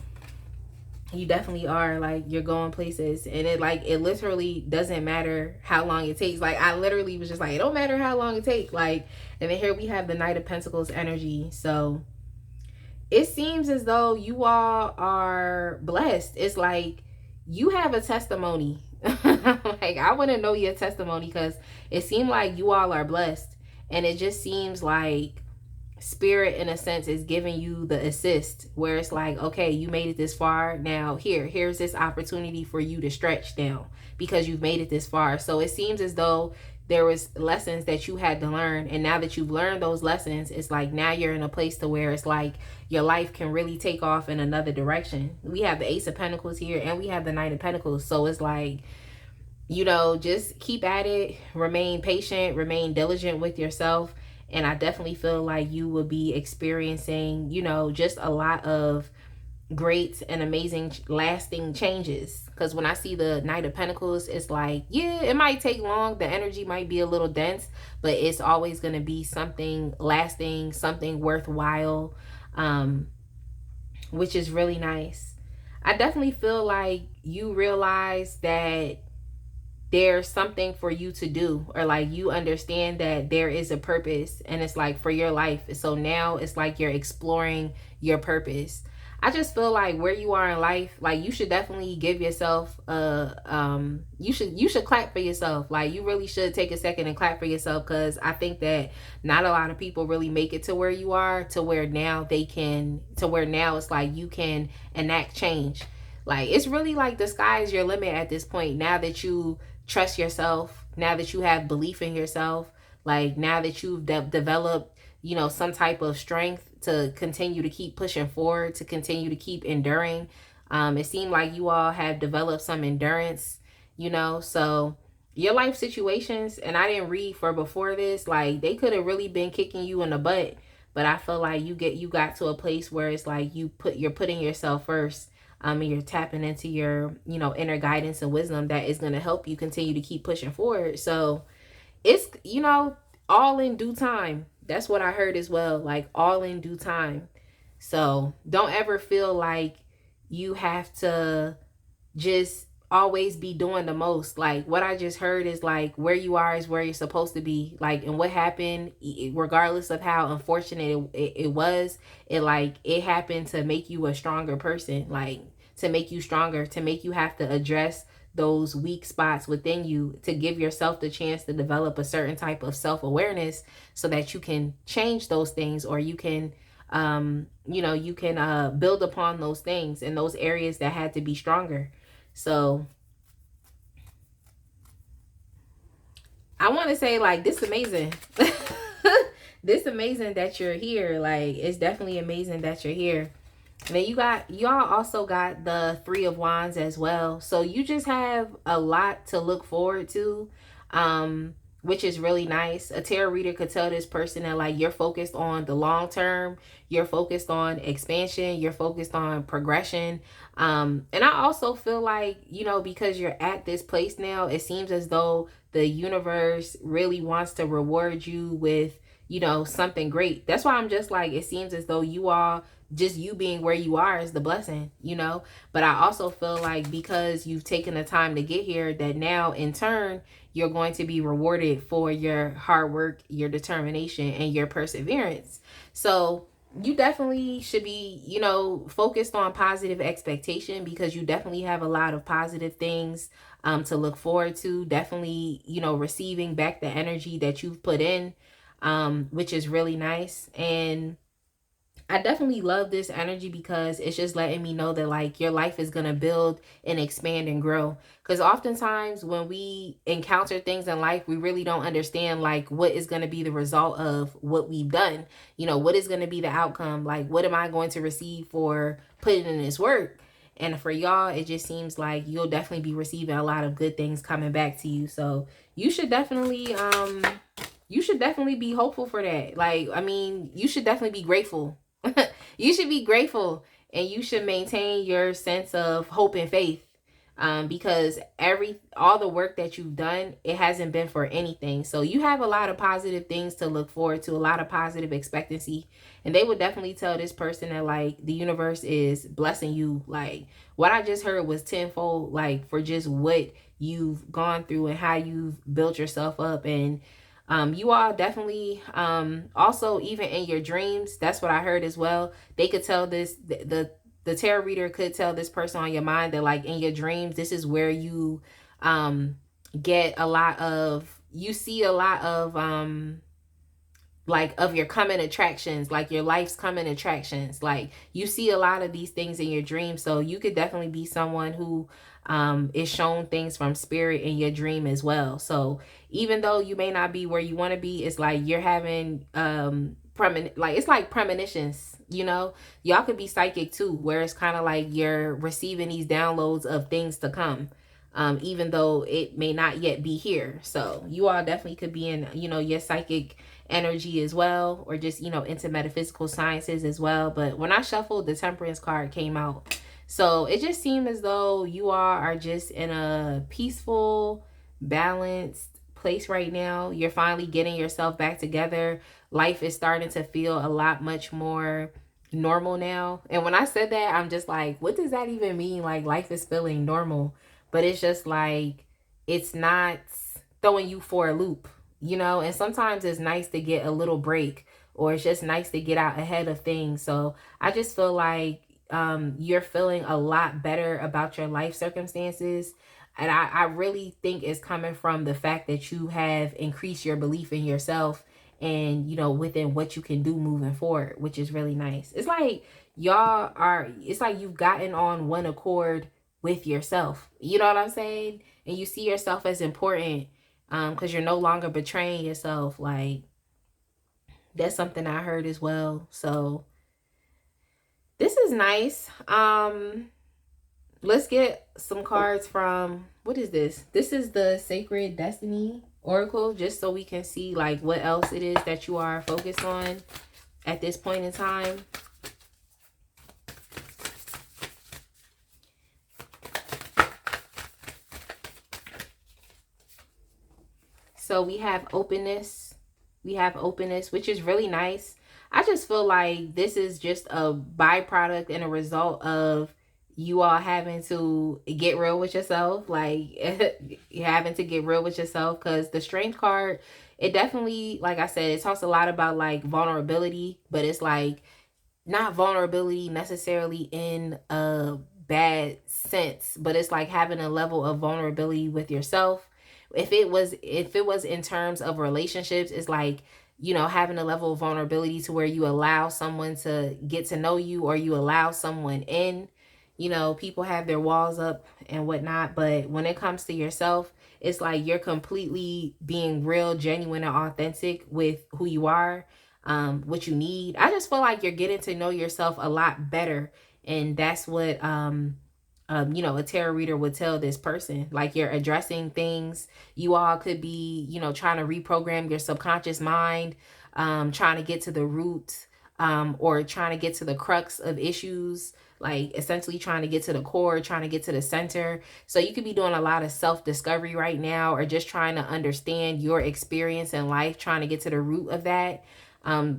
you definitely are, like you're going places. And it literally doesn't matter how long it takes. Like I literally was just like, it don't matter how long it takes. Like, and then here we have the Knight of Pentacles energy. So it seems as though you all are blessed. It's like you have a testimony. Like I want to know your testimony, because it seemed like you all are blessed, and it just seems like spirit in a sense is giving you the assist, where it's like, okay, you made it this far, now here's this opportunity for you to stretch now because you've made it this far. So it seems as though there was lessons that you had to learn, and now that you've learned those lessons, it's like now you're in a place to where it's like your life can really take off in another direction. We have the Ace of Pentacles here, and we have the Knight of Pentacles. So it's like, you know, just keep at it, remain patient, remain diligent with yourself. And I definitely feel like you will be experiencing, you know, just a lot of great and amazing lasting changes. Because when I see the Knight of Pentacles, it's like, yeah, it might take long, the energy might be a little dense, but it's always going to be something lasting, something worthwhile, which is really nice. I definitely feel like you realize that there's something for you to do, or like you understand that there is a purpose, and it's like for your life. So now it's like you're exploring your purpose. I just feel like where you are in life, like you should definitely give yourself you should clap for yourself. Like you really should take a second and clap for yourself, because I think that not a lot of people really make it to where you are, to where now it's like you can enact change. Like it's really like the sky is your limit at this point, now that you trust yourself, now that you have belief in yourself, like now that you've developed, some type of strength to continue to keep pushing forward, to continue to keep enduring. It seemed like you all have developed some endurance, so your life situations, and I didn't read for before this, like they could have really been kicking you in the butt, but I feel like you got to a place where it's like you're putting yourself first, and you're tapping into your, inner guidance and wisdom that is going to help you continue to keep pushing forward. So it's, all in due time. That's what I heard as well. Like all in due time. So don't ever feel like you have to just always be doing the most. Like what I just heard is like where you are is where you're supposed to be. Like, and what happened, regardless of how unfortunate it was, it happened to make you a stronger person, like to make you stronger, to make you have to address those weak spots within you, to give yourself the chance to develop a certain type of self-awareness so that you can change those things, or you can build upon those things in those areas that had to be stronger. So I want to say, like, this amazing. This amazing that you're here. Like, it's definitely amazing that you're here. And then y'all also got the Three of Wands as well. So you just have a lot to look forward to, which is really nice. A tarot reader could tell this person that like you're focused on the long term, you're focused on expansion, you're focused on progression. And I also feel like, because you're at this place now, it seems as though the universe really wants to reward you with, something great. That's why I'm just like, it seems as though just you being where you are is the blessing, but I also feel like because you've taken the time to get here, that now in turn you're going to be rewarded for your hard work, your determination, and your perseverance. So you definitely should be, focused on positive expectation, because you definitely have a lot of positive things to look forward to. Definitely, receiving back the energy that you've put in, which is really nice. And I definitely love this energy, because it's just letting me know that like your life is going to build and expand and grow. Because oftentimes when we encounter things in life, we really don't understand like what is going to be the result of what we've done. What is going to be the outcome? Like, what am I going to receive for putting in this work? And for y'all, it just seems like you'll definitely be receiving a lot of good things coming back to you. So you should definitely be hopeful for that. Like, I mean, you should definitely be grateful. You should be grateful, and you should maintain your sense of hope and faith, because all the work that you've done, it hasn't been for anything. So you have a lot of positive things to look forward to, a lot of positive expectancy, and they would definitely tell this person that like the universe is blessing you. Like what I just heard was tenfold, like for just what you've gone through and how you've built yourself up. And you all definitely, also even in your dreams, that's what I heard as well. They could tell the tarot reader could tell this person on your mind that like in your dreams, this is where you, get a lot of, you see a lot of, like of your coming attractions, like your life's coming attractions. Like you see a lot of these things in your dreams. So you could definitely be someone who is shown things from spirit in your dream as well. So even though you may not be where you want to be, it's like you're having it's like premonitions, y'all could be psychic too, where it's kind of like you're receiving these downloads of things to come. Even though it may not yet be here. So you all definitely could be in, your psychic energy as well, or just, you know, into metaphysical sciences as well. But when I shuffled, the Temperance card came out. So it just seemed as though you all are just in a peaceful, balanced place right now. You're finally getting yourself back together. Life is starting to feel a lot much more normal now. And when I said that, I'm just like, what does that even mean? Like, life is feeling normal. But it's just like, it's not throwing you for a loop, you know? And sometimes it's nice to get a little break, or it's just nice to get out ahead of things. So I just feel like you're feeling a lot better about your life circumstances. And I really think it's coming from the fact that you have increased your belief in yourself and, you know, within what you can do moving forward, which is really nice. It's like it's like you've gotten on one accord with yourself. You know what I'm saying? And you see yourself as important because you're no longer betraying yourself. Like, that's something I heard as well. So this is nice. Let's get some cards from, what is this? This is the Sacred Destiny Oracle, just so we can see like what else it is that you are focused on at this point in time. So we have openness. We have openness, which is really nice. I just feel like this is just a byproduct and a result of you all having to get real with yourself, like having to get real with yourself, because the Strength card, it definitely, like I said, it talks a lot about like vulnerability, but it's like not vulnerability necessarily in a bad sense, but it's like having a level of vulnerability with yourself. If it was in terms of relationships, it's like, you know, having a level of vulnerability to where you allow someone to get to know you, or you allow someone in. You know, people have their walls up and whatnot, but when it comes to yourself, it's like you're completely being real, genuine, and authentic with who you are, what you need. I just feel like you're getting to know yourself a lot better, and that's what you know, a tarot reader would tell this person. Like, you're addressing things. You all could be, you know, trying to reprogram your subconscious mind, trying to get to the root, or trying to get to the crux of issues, like essentially trying to get to the core, trying to get to the center. So you could be doing a lot of self-discovery right now, or just trying to understand your experience in life, trying to get to the root of that.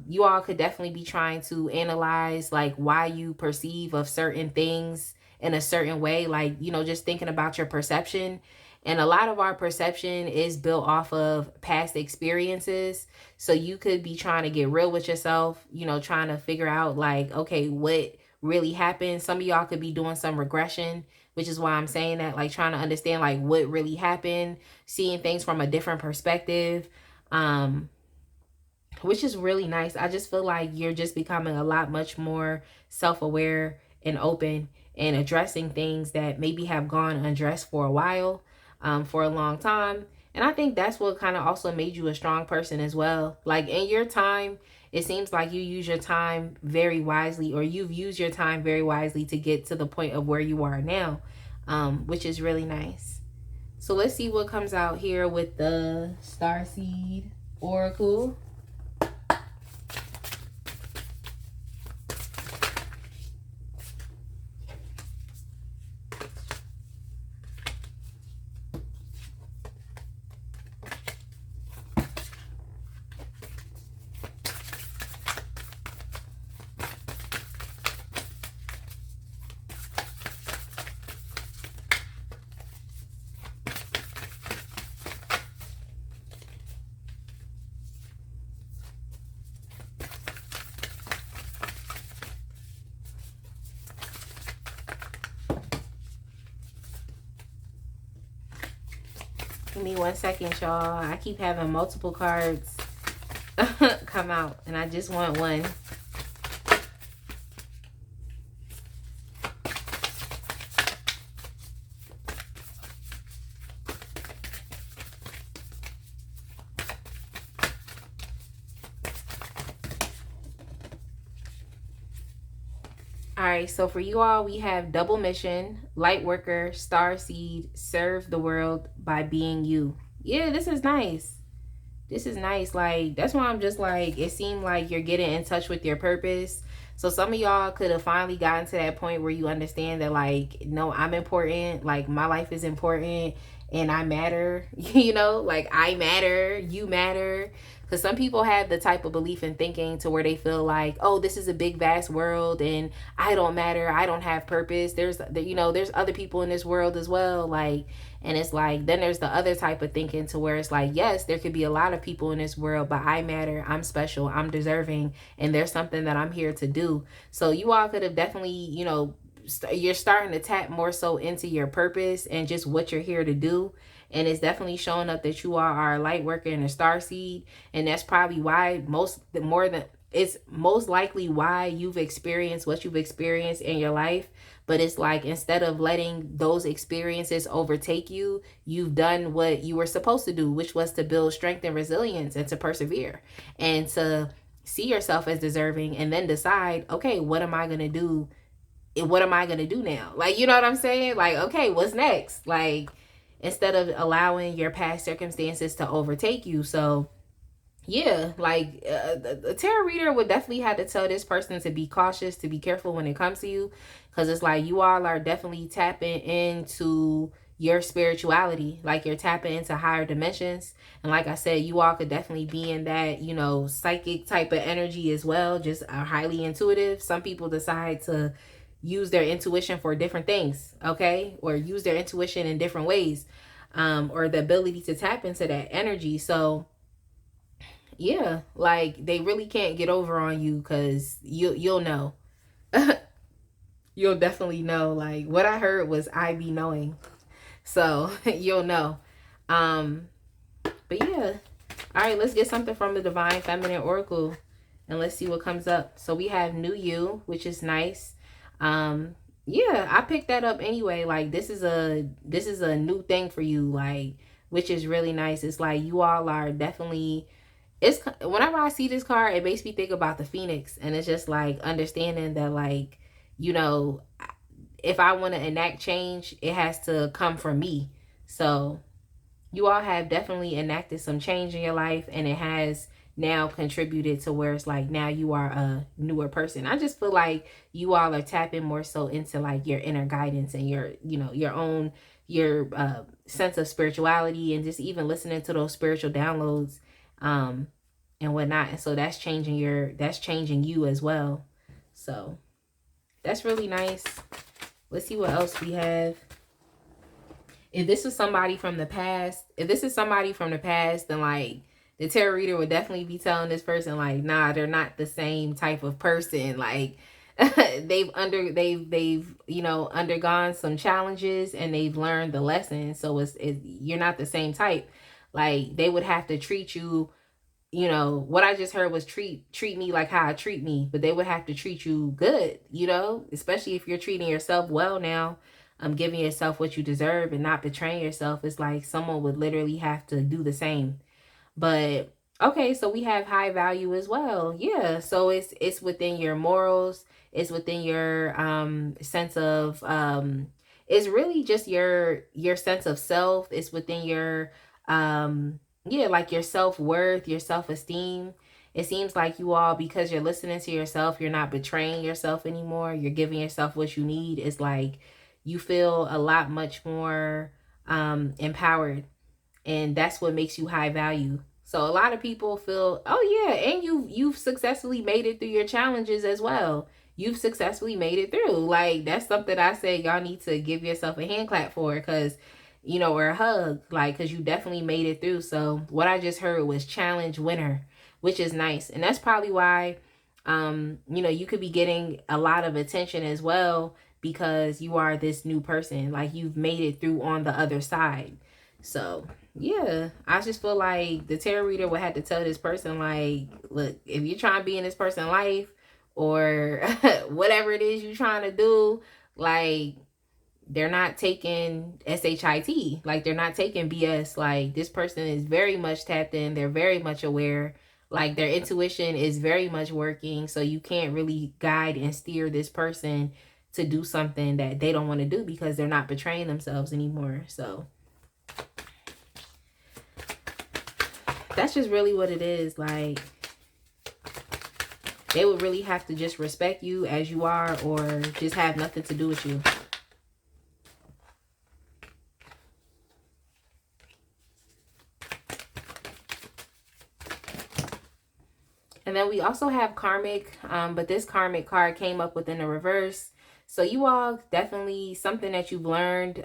You all could definitely be trying to analyze like why you perceive of certain things in a certain way, like, you know, just thinking about your perception. And a lot of our perception is built off of past experiences. So you could be trying to get real with yourself, you know, trying to figure out like, okay, what really happened. Some of y'all could be doing some regression, which is why I'm saying that, like trying to understand like what really happened, seeing things from a different perspective, which is really nice. I just feel like you're just becoming a lot much more self-aware and open, and addressing things that maybe have gone undressed for a while, for a long time. And I think that's what kind of also made you a strong person as well. Like, in your time, it seems like you use your time very wisely, or you've used your time very wisely to get to the point of where you are now, which is really nice. So let's see what comes out here with the Starseed Oracle. Give me 1 second, y'all. I keep having multiple cards come out, and I just want one. All right, so for you all, we have double mission, light worker, star seed, serve the world by being you. Yeah, this is nice. This is nice. Like, that's why I'm just like, it seemed like you're getting in touch with your purpose. So some of y'all could have finally gotten to that point where you understand that, like, no, I'm important. Like, my life is important and I matter. You know, like, I matter, you matter. Because some people have the type of belief and thinking to where they feel like, oh, this is a big vast world and I don't matter, I don't have purpose. There's, you know, there's other people in this world as well. Like, and it's like, then there's the other type of thinking to where it's like, yes, there could be a lot of people in this world, but I matter, I'm special, I'm deserving, and there's something that I'm here to do. So you all could have definitely, you know, you're starting to tap more so into your purpose and just what you're here to do. And it's definitely showing up that you are a light worker and a star seed. And that's probably why it's most likely why you've experienced what you've experienced in your life. But it's like, instead of letting those experiences overtake you, you've done what you were supposed to do, which was to build strength and resilience and to persevere and to see yourself as deserving, and then decide, okay, what am I going to do? What am I going to do now? Like, you know what I'm saying? Like, okay, what's next? Like, instead of allowing your past circumstances to overtake you. So yeah, like a tarot reader would definitely have to tell this person to be cautious, to be careful when it comes to you, because it's like you all are definitely tapping into your spirituality, like you're tapping into higher dimensions. And like I said, you all could definitely be in that, you know, psychic type of energy as well, just highly intuitive. Some people decide to use their intuition for different things, okay, or use their intuition in different ways, or the ability to tap into that energy. So yeah, like they really can't get over on you, because you'll know. You'll definitely know. Like, what I heard was I be knowing, so you'll know. um but yeah, all right, let's get something from the Divine Feminine Oracle and let's see what comes up. So we have new you, which is nice. Yeah, I picked that up anyway. Like, this is a new thing for you, like, which is really nice. It's like you all are definitely, it's, whenever I see this card, it makes me think about the Phoenix, and it's just like understanding that, like, you know, if I want to enact change, it has to come from me. So you all have definitely enacted some change in your life, and it has now contributed to where it's like now you are a newer person. I just feel like you all are tapping more so into like your inner guidance and your, you know, your own, your sense of spirituality, and just even listening to those spiritual downloads and whatnot. And so that's changing you as well. So that's really nice. Let's see what else we have. If this is somebody from the past, then like the tarot reader would definitely be telling this person like, nah, they're not the same type of person. Like they've you know, undergone some challenges and they've learned the lesson. So it's you're not the same type. Like they would have to treat you, you know, what I just heard was treat me like how I treat me, but they would have to treat you good, you know, especially if you're treating yourself well now, giving yourself what you deserve and not betraying yourself. It's like someone would literally have to do the same. But okay, so we have high value as well. Yeah, so it's within your morals, it's within your sense of it's really just your sense of self. It's within your yeah, like your self-worth, your self-esteem. It seems like you all, because you're listening to yourself, you're not betraying yourself anymore. You're giving yourself what you need. It's like you feel a lot much more empowered, and that's what makes you high value. So a lot of people feel, oh yeah, and you've successfully made it through your challenges as well. You've successfully made it through. Like, that's something I say y'all need to give yourself a hand clap for, because, you know, or a hug, like, because you definitely made it through. So what I just heard was challenge winner, which is nice. And that's probably why, you know, you could be getting a lot of attention as well, because you are this new person. Like, you've made it through on the other side. So yeah, I just feel like the tarot reader would have to tell this person, like, look, if you're trying to be in this person's life, or whatever it is you're trying to do, like, they're not taking SHIT, like they're not taking BS. Like, this person is very much tapped in, they're very much aware, like their intuition is very much working. So you can't really guide and steer this person to do something that they don't want to do, because they're not betraying themselves anymore. So That's just really what it is. Like, they would really have to just respect you as you are, or just have nothing to do with you. And then we also have karmic, but this karmic card came up within the reverse. So you all, definitely something that you've learned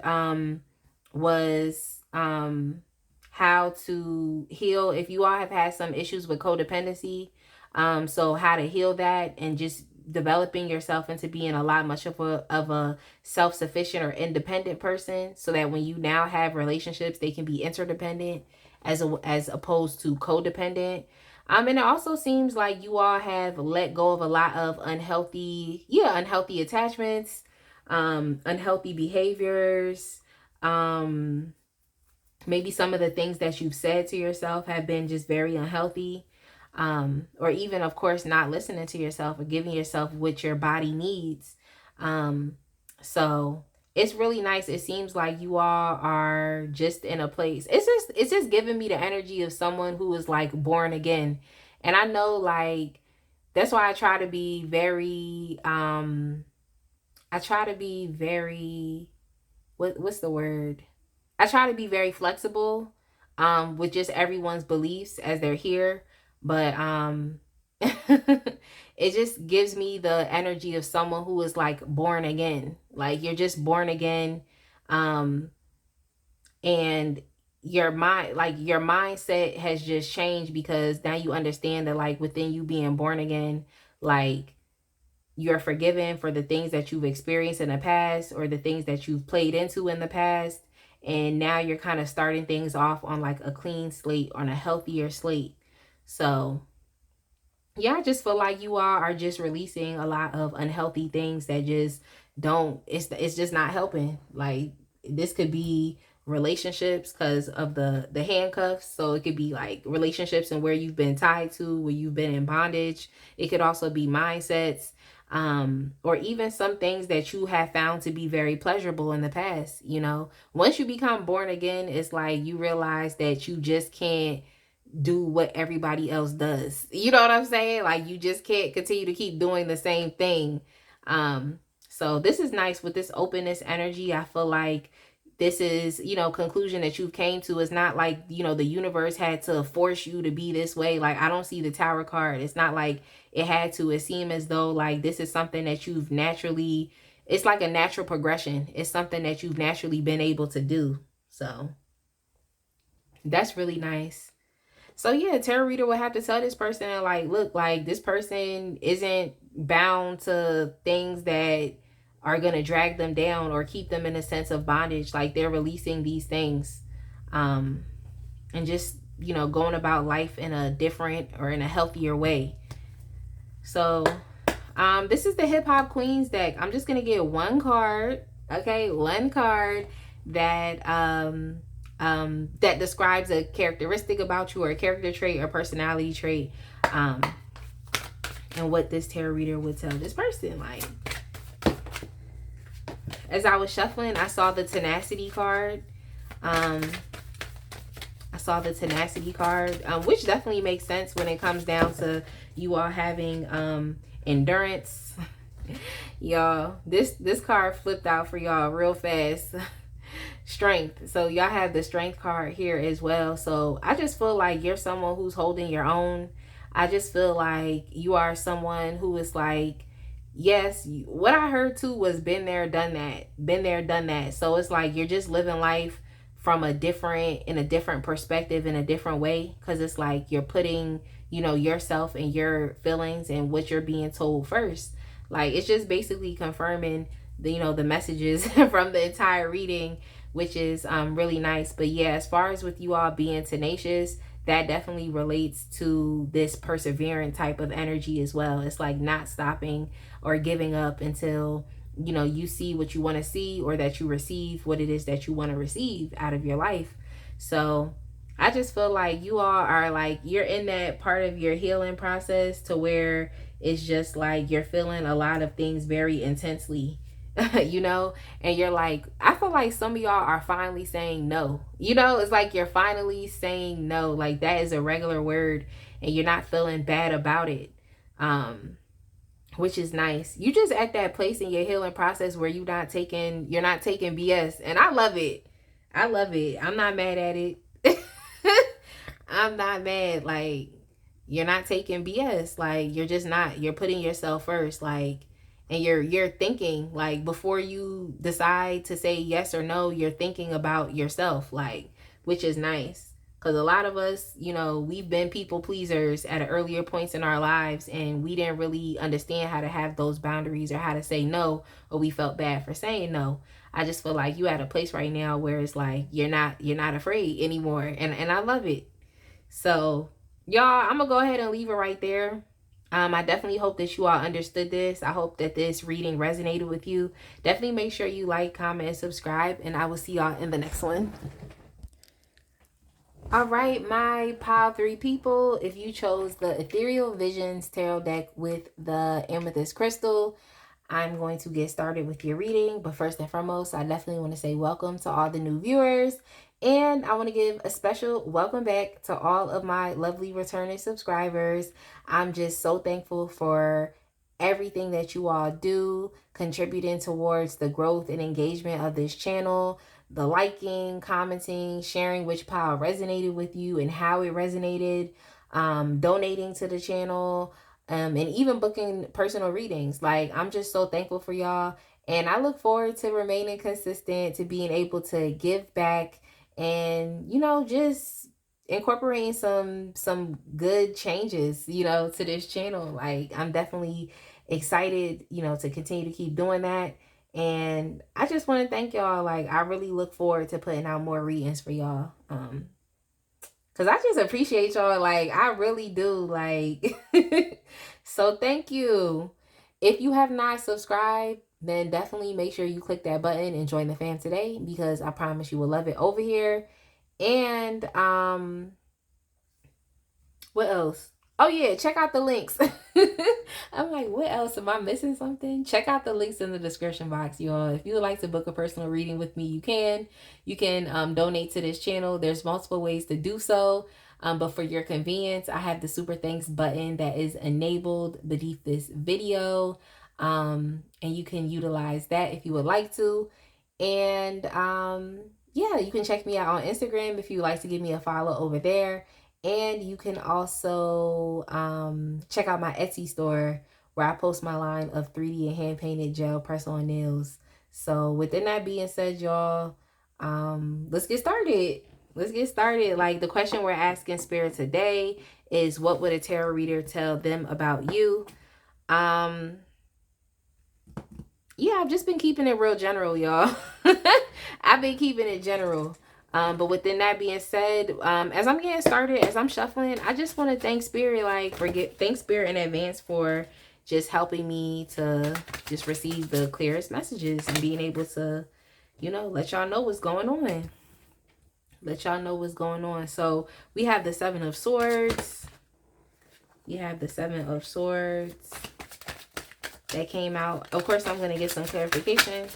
was how to heal. If you all have had some issues with codependency, so how to heal that, and just developing yourself into being a lot much of a self-sufficient or independent person, so that when you now have relationships, they can be interdependent as opposed to codependent. And it also seems like you all have let go of a lot of unhealthy attachments, unhealthy behaviors. Maybe some of the things that you've said to yourself have been just very unhealthy. Or even, of course, not listening to yourself or giving yourself what your body needs. So it's really nice. It seems like you all are just in a place. It's just giving me the energy of someone who is like born again. And I know, like, that's why I try to be very what's the word? I try to be very flexible with just everyone's beliefs as they're here. But it just gives me the energy of someone who is like born again. Like, you're just born again. And your mindset has just changed, because now you understand that, like, within you being born again, like, you're forgiven for the things that you've experienced in the past, or the things that you've played into in the past. And now you're kind of starting things off on like a clean slate, on a healthier slate. So yeah, I just feel like you all are just releasing a lot of unhealthy things that just it's just not helping. Like, this could be relationships because of the handcuffs. So it could be like relationships and where you've been tied to, where you've been in bondage. It could also be mindsets, or even some things that you have found to be very pleasurable in the past. You know, once you become born again, it's like you realize that you just can't do what everybody else does. You know what I'm saying? Like, you just can't continue to keep doing the same thing. So this is nice with this openness energy. I feel like this is, conclusion that you came to. Is not like, the universe had to force you to be this way. Like, I don't see the Tower card. It's not like it had to. It seemed as though like this is something that you've naturally, it's like a natural progression. It's something that you've naturally been able to do. So that's really nice. So yeah, tarot reader would have to tell this person, like, look, like, this person isn't bound to things that are going to drag them down or keep them in a sense of bondage. Like, they're releasing these things, and just, going about life in a different or in a healthier way. So this is the Hip Hop Queens deck. I'm just going to get one card. Okay, one card that that describes a characteristic about you, or a character trait or personality trait, and what this tarot reader would tell this person. Like, as I was shuffling, I saw the tenacity card. Which definitely makes sense when it comes down to you all having endurance. Y'all, this card flipped out for y'all real fast. Strength. So y'all have the strength card here as well. So I just feel like you're someone who's holding your own. I just feel like you are someone who is like, yes, what I heard too was been there, done that. So it's like you're just living life from in a different perspective, in a different way, because it's like you're putting, yourself and your feelings and what you're being told first. Like, it's just basically confirming the messages from the entire reading, which is really nice. But yeah, as far as with you all being tenacious, that definitely relates to this perseverant type of energy as well. It's like not stopping or giving up until you see what you want to see, or that you receive what it is that you want to receive out of your life. So I just feel like you all are like, you're in that part of your healing process to where it's just like you're feeling a lot of things very intensely. you know, and you're like, I feel like some of y'all are finally saying no. You know, it's like you're finally saying no. Like that is a regular word and you're not feeling bad about it. Which is nice. You just at that place in your healing process where you're not taking BS. And I love it. I love it. I'm not mad at it. I'm not mad. Like, you're not taking BS. Like, you're just not. You're putting yourself first. Like, and you're thinking, like, before you decide to say yes or no, you're thinking about yourself, like, which is nice. Because a lot of us, you know, we've been people pleasers at earlier points in our lives, and we didn't really understand how to have those boundaries or how to say no, or we felt bad for saying no. I just feel like you at a place right now where it's like you're not afraid anymore, and I love it. So, y'all, I'm gonna go ahead and leave it right there. I definitely hope that you all understood this. I hope that this reading resonated with you. Definitely make sure you like, comment, and subscribe, and I will see y'all in the next one. All right, my pile three people, if you chose the Ethereal Visions Tarot deck with the Amethyst Crystal, I'm going to get started with your reading. But first and foremost, I definitely want to say welcome to all the new viewers. And I want to give a special welcome back to all of my lovely returning subscribers. I'm just so thankful for everything that you all do, contributing towards the growth and engagement of this channel, the liking, commenting, sharing which pile resonated with you and how it resonated, donating to the channel, and even booking personal readings. Like, I'm just so thankful for y'all. And I look forward to remaining consistent, to being able to give back and, you know, just incorporating some good changes, you know, to this channel. Like, I'm definitely excited, you know, to continue to keep doing that. And I just want to thank y'all. Like, I really look forward to putting out more readings for y'all. Cause I just appreciate y'all. Like, I really do. Like, so thank you. If you have not subscribed, then definitely make sure you click that button and join the fam today, because I promise you will love it over here. And what else? Oh yeah, check out the links. I'm like, what else? Am I missing something? Check out the links in the description box, y'all. If you would like to book a personal reading with me, you can. You can donate to this channel. There's multiple ways to do so. But for your convenience, I have the super thanks button that is enabled beneath this video. And you can utilize that if you would like to. And yeah, you can check me out on Instagram if you would like to give me a follow over there. And you can also check out my Etsy store where I post my line of 3D and hand-painted gel press-on nails. So within that being said, y'all, let's get started. Let's get started. Like, the question we're asking Spirit today is, what would a tarot reader tell them about you? Yeah, I've just been keeping it real general, y'all. I've been keeping it general. But within that being said, as I'm getting started, as I'm shuffling, I just want to thank Spirit, thank Spirit in advance for just helping me to just receive the clearest messages and being able to, you know, let y'all know what's going on. Let y'all know what's going on. So we have the Seven of Swords. We have the Seven of Swords that came out. Of course, I'm going to get some clarification.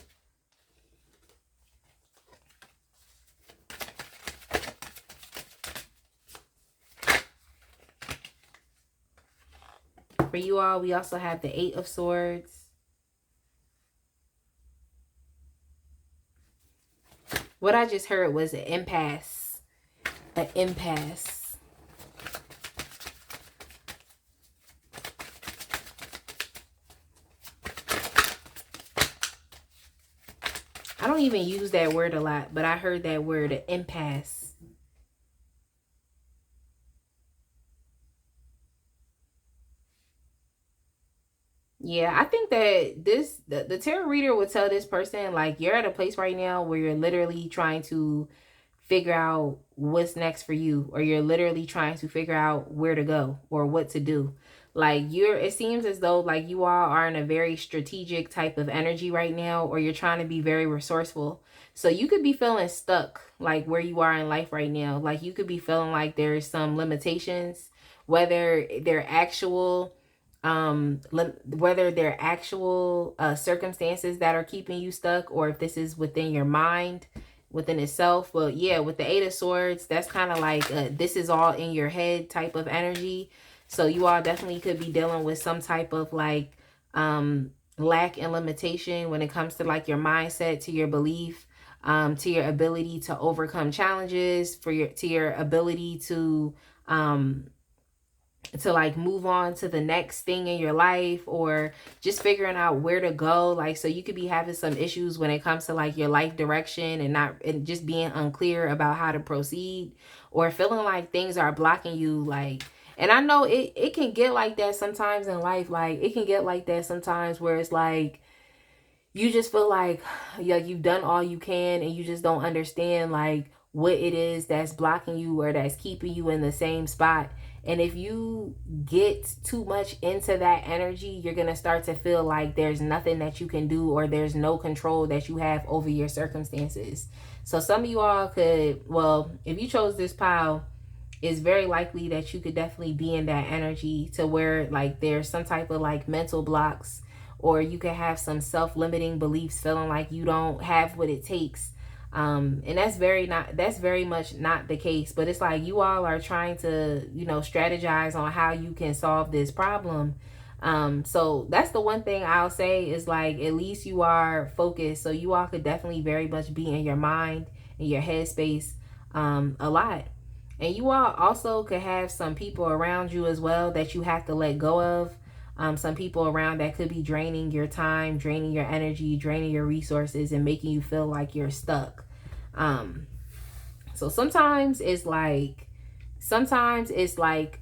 For you all, we also have the Eight of Swords. What I just heard was an impasse. An impasse. I don't even use that word a lot, but I heard that word, an impasse. Yeah, I think that the tarot reader would tell this person, like, you're at a place right now where you're literally trying to figure out what's next for you, or you're literally trying to figure out where to go or what to do. Like, it seems as though like you all are in a very strategic type of energy right now, or you're trying to be very resourceful. So you could be feeling stuck, like where you are in life right now. Like, you could be feeling like there's some limitations, whether they're actual whether they're actual circumstances that are keeping you stuck, or if this is within your mind within itself. But yeah, with the Eight of Swords, that's kind of like this is all in your head type of energy. So you all definitely could be dealing with some type of like lack and limitation when it comes to like your mindset, to your belief, to your ability to overcome challenges, to your ability to like move on to the next thing in your life, or just figuring out where to go. Like, so you could be having some issues when it comes to like your life direction, and just being unclear about how to proceed, or feeling like things are blocking you. Like, and I know it can get like that sometimes in life. Like, it can get like that sometimes where it's like you just feel like, yeah, you've done all you can, and you just don't understand like what it is that's blocking you or that's keeping you in the same spot. And if you get too much into that energy, you're going to start to feel like there's nothing that you can do, or there's no control that you have over your circumstances. So some of you all could, well, if you chose this pile, it's very likely that you could definitely be in that energy to where like there's some type of like mental blocks, or you could have some self-limiting beliefs, feeling like you don't have what it takes. And that's very much not the case. But it's like you all are trying to, you know, strategize on how you can solve this problem. So that's the one thing I'll say is like, at least you are focused. So you all could definitely very much be in your mind, in your headspace, a lot. And you all also could have some people around you as well that you have to let go of. Some people around that could be draining your time, draining your energy, draining your resources, and making you feel like you're stuck. So sometimes it's like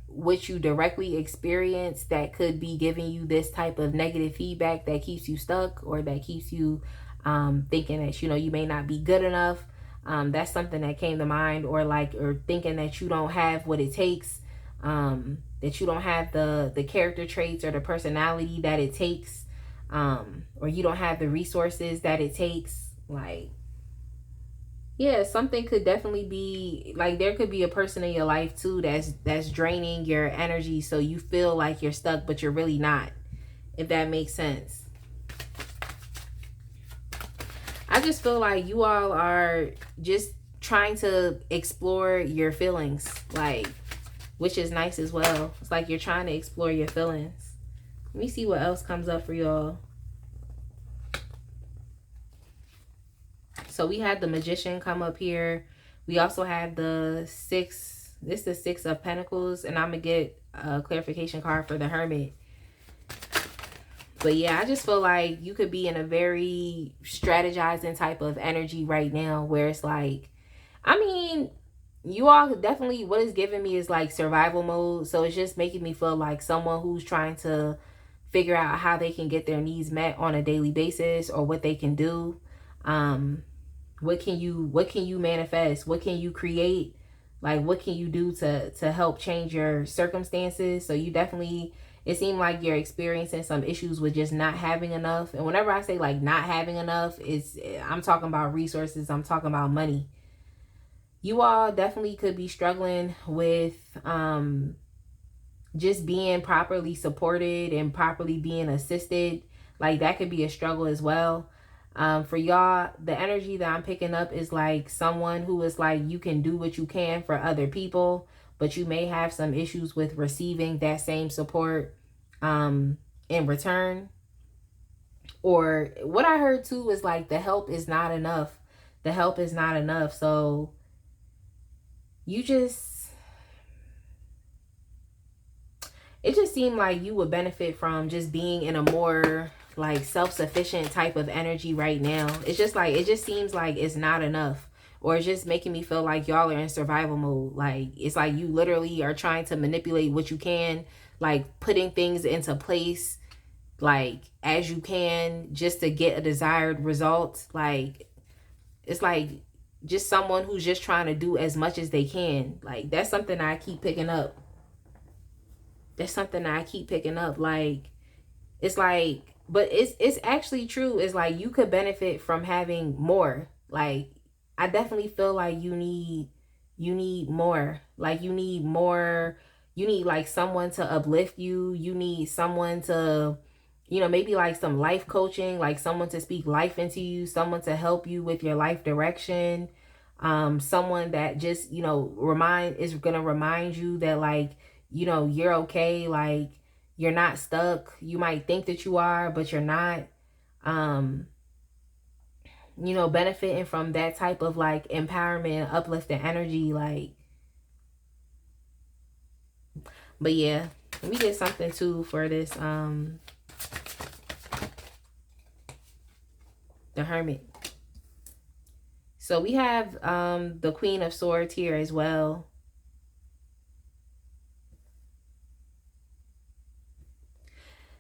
what you directly experience that could be giving you this type of negative feedback that keeps you stuck, or that keeps you thinking that, you know, you may not be good enough. That's something that came to mind, or thinking that you don't have what it takes, that you don't have the character traits or the personality that it takes, or you don't have the resources that it takes. Like, yeah, something could definitely be like, there could be a person in your life too that's draining your energy, so you feel like you're stuck, but you're really not, if that makes sense. I just feel like you all are just trying to explore your feelings, like, which is nice as well. It's like you're trying to explore your feelings. Let me see what else comes up for y'all. So we had the Magician come up here. We also had the Six. This is the Six of Pentacles, and I'm going to get a clarification card for the Hermit. But yeah, I just feel like you could be in a very strategizing type of energy right now, where it's like, I mean, you all definitely, what it's giving me is like survival mode. So it's just making me feel like someone who's trying to figure out how they can get their needs met on a daily basis, or what they can do. What can you manifest? What can you create? Like, what can you do to help change your circumstances? So you definitely, it seemed like you're experiencing some issues with just not having enough. And whenever I say like not having enough, I'm talking about resources. I'm talking about money. You all definitely could be struggling with just being properly supported and properly being assisted. Like, that could be a struggle as well. For y'all, the energy that I'm picking up is like someone who is like, you can do what you can for other people, but you may have some issues with receiving that same support in return. Or what I heard too is like, the help is not enough. The help is not enough. So it just seemed like you would benefit from just being in a more like self-sufficient type of energy right now. It's just like, it just seems like it's not enough, or it's just making me feel like y'all are in survival mode. Like, it's like you literally are trying to manipulate what you can, like putting things into place like as you can, just to get a desired result. Like, it's like just someone who's just trying to do as much as they can. Like, that's something I keep picking up. Like, it's like, but it's actually true. It's like you could benefit from having more. Like, I definitely feel like you need more. Like, you need more you need like someone to uplift you. You need someone to, you know, maybe like some life coaching, like someone to speak life into you, someone to help you with your life direction. Someone that just, you know, is gonna remind you that like, you know, you're okay, like you're not stuck. You might think that you are, but you're not. Um, you know, benefiting from that type of like empowerment, uplifting energy, like. But yeah, let me get something too for this the Hermit. So we have the Queen of Swords here as well.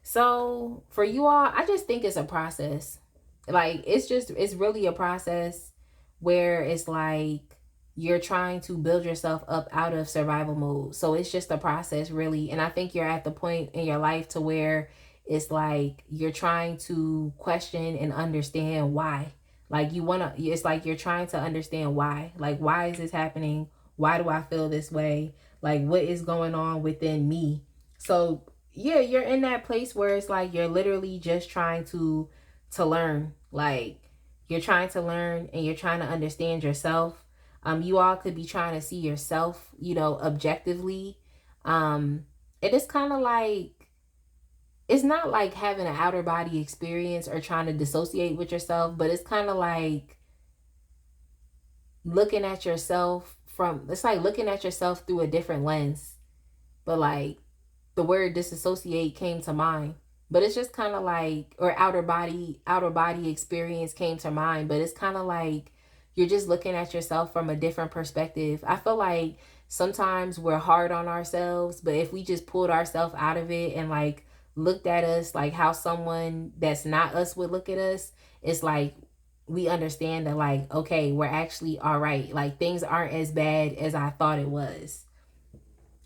So for you all, I just think it's a process. Like it's really a process where it's like you're trying to build yourself up out of survival mode. So it's just a process really. And I think you're at the point in your life to where it's like you're trying to question and understand why. Like it's like you're trying to understand why. Like, why is this happening? Why do I feel this way? Like, what is going on within me? So yeah, you're in that place where it's like you're literally just trying to learn. Like, you're trying to learn and you're trying to understand yourself. You all could be trying to see yourself, you know, objectively. It is kind of like, it's not like having an outer body experience or trying to dissociate with yourself, but it's kind of like looking at yourself it's like looking at yourself through a different lens. But like, the word disassociate came to mind, but it's just kind of like, or outer body experience came to mind, but it's kind of like you're just looking at yourself from a different perspective. I feel like sometimes we're hard on ourselves, but if we just pulled ourselves out of it and like looked at us like how someone that's not us would look at us, it's like we understand that like, okay, we're actually all right. Like, things aren't as bad as I thought it was.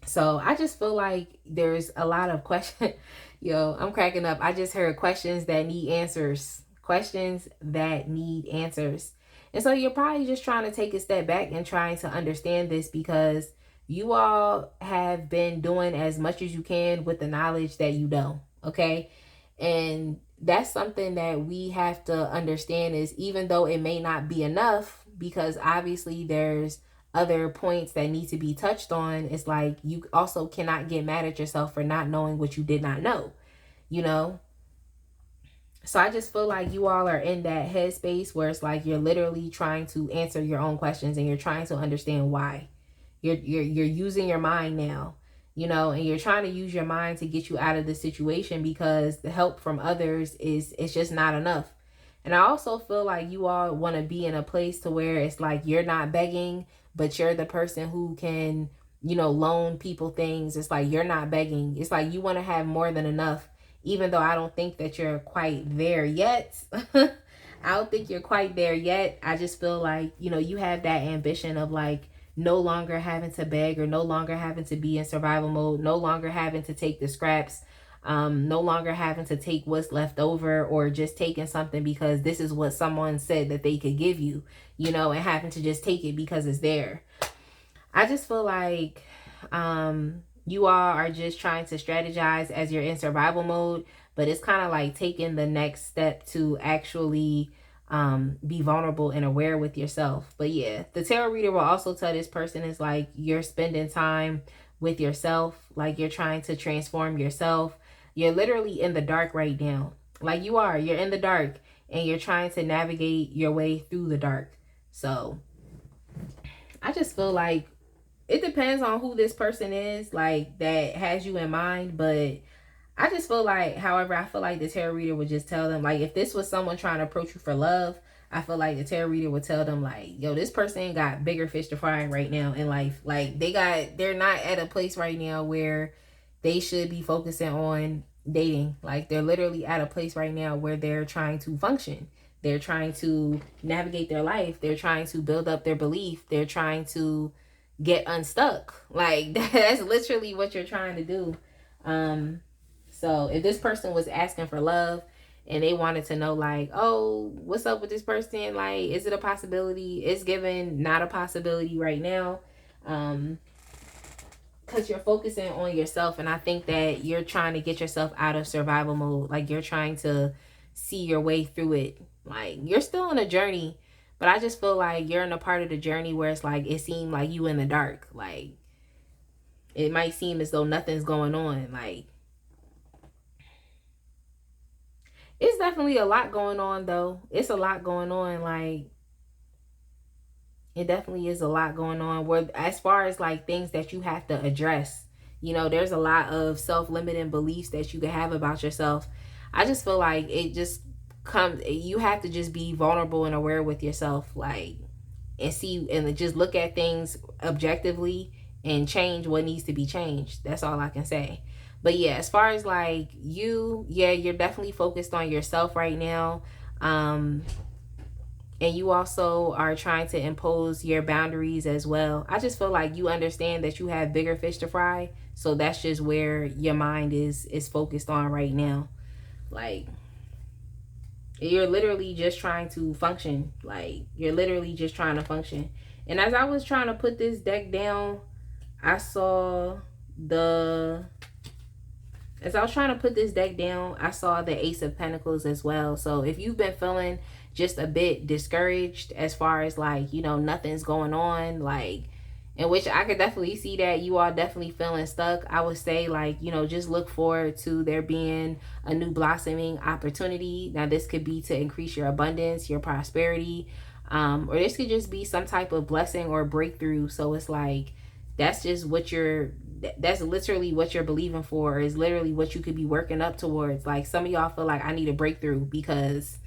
So I just feel like there's a lot of questions. Yo, I'm cracking up. I just heard questions that need answers. Questions that need answers. And so you're probably just trying to take a step back and trying to understand this, because you all have been doing as much as you can with the knowledge that you know. Okay. And that's something that we have to understand, is even though it may not be enough, because obviously there's other points that need to be touched on, it's like you also cannot get mad at yourself for not knowing what you did not know, you know? So I just feel like you all are in that headspace where it's like you're literally trying to answer your own questions and you're trying to understand why. You're using your mind now, you know, and you're trying to use your mind to get you out of the situation, because the help from others it's just not enough. And I also feel like you all want to be in a place to where it's like you're not begging, but you're the person who can, you know, loan people things. It's like you're not begging. It's like you want to have more than enough, even though I don't think that you're quite there yet. I don't think you're quite there yet. I just feel like, you know, you have that ambition of like no longer having to beg, or no longer having to be in survival mode, no longer having to take the scraps, no longer having to take what's left over, or just taking something because this is what someone said that they could give you, you know, and having to just take it because it's there. I just feel like you all are just trying to strategize as you're in survival mode, but it's kind of like taking the next step to actually be vulnerable and aware with yourself. But yeah, the tarot reader will also tell this person is like you're spending time with yourself, like you're trying to transform yourself. You're literally in the dark right now. Like you're in the dark and you're trying to navigate your way through the dark. So I just feel like it depends on who this person is, like, that has you in mind. But I just feel like, however, I feel like the tarot reader would just tell them, like, if this was someone trying to approach you for love, I feel like the tarot reader would tell them, like, yo, this person got bigger fish to fry right now in life. Like, they're not at a place right now where they should be focusing on dating. Like, they're literally at a place right now where they're trying to function. They're trying to navigate their life. They're trying to build up their belief. They're trying to get unstuck. Like, that's literally what you're trying to do. So if this person was asking for love and they wanted to know, like, oh, what's up with this person? Like, is it a possibility? It's given not a possibility right now. because you're focusing on yourself, and I think that you're trying to get yourself out of survival mode. Like, you're trying to see your way through it. Like, you're still on a journey, but I just feel like you're in a part of the journey where it's like it seemed like you in the dark. Like, it might seem as though nothing's going on. Like, it's definitely a lot going on, though. It's a lot going on. Like, it definitely is a lot going on, where as far as like things that you have to address, you know, there's a lot of self-limiting beliefs that you can have about yourself. I just feel like it just comes, you have to just be vulnerable and aware with yourself, like, and see and just look at things objectively and change what needs to be changed. That's all I can say. But yeah, as far as like you, yeah, you're definitely focused on yourself right now. And you also are trying to impose your boundaries as well. I just feel like you understand that you have bigger fish to fry, so that's just where your mind is focused on right now. Like, you're literally just trying to function. Like, you're literally just trying to function. And as I was trying to put this deck down, I saw the as I was trying to put this deck down, I saw the Ace of Pentacles as well. So if you've been feeling just a bit discouraged as far as like, you know, nothing's going on, like, in which I could definitely see that you are definitely feeling stuck, I would say, like, you know, just look forward to there being a new blossoming opportunity. Now, this could be to increase your abundance, your prosperity, or this could just be some type of blessing or breakthrough. So it's like, that's just what that's literally what you're believing for, is literally what you could be working up towards. Like, some of y'all feel like, I need a breakthrough because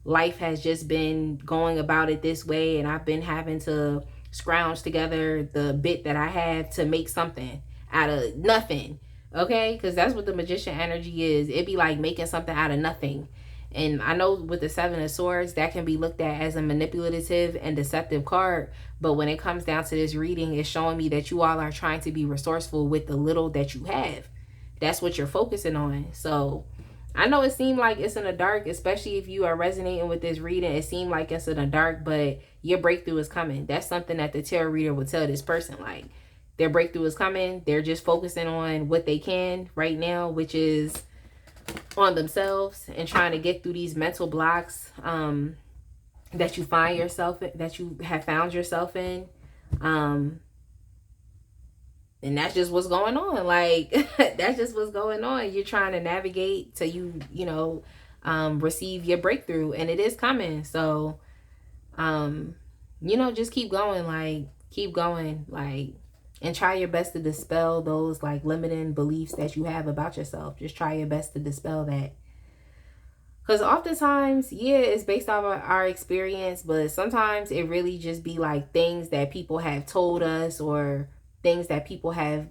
life has just been going about it this way, and I've been having to scrounge together the bit that I have to make something out of nothing. Okay, because that's what the Magician energy is. It'd be like making something out of nothing. And I know with the Seven of Swords, that can be looked at as a manipulative and deceptive card. But when it comes down to this reading, it's showing me that you all are trying to be resourceful with the little that you have. That's what you're focusing on. So I know it seemed like it's in the dark, especially if you are resonating with this reading. It seemed like it's in the dark, but your breakthrough is coming. That's something that the tarot reader would tell this person. Like, their breakthrough is coming. They're just focusing on what they can right now, which is on themselves, and trying to get through these mental blocks that you find yourself in, that you have found yourself in. And that's just what's going on. Like, that's just what's going on. You're trying to navigate till you know, receive your breakthrough, and it is coming. So, you know, just keep going. Like, keep going. Like, and try your best to dispel those like limiting beliefs that you have about yourself. Just try your best to dispel that. Because oftentimes, yeah, it's based off of our experience, but sometimes it really just be like things that people have told us, or things that people have,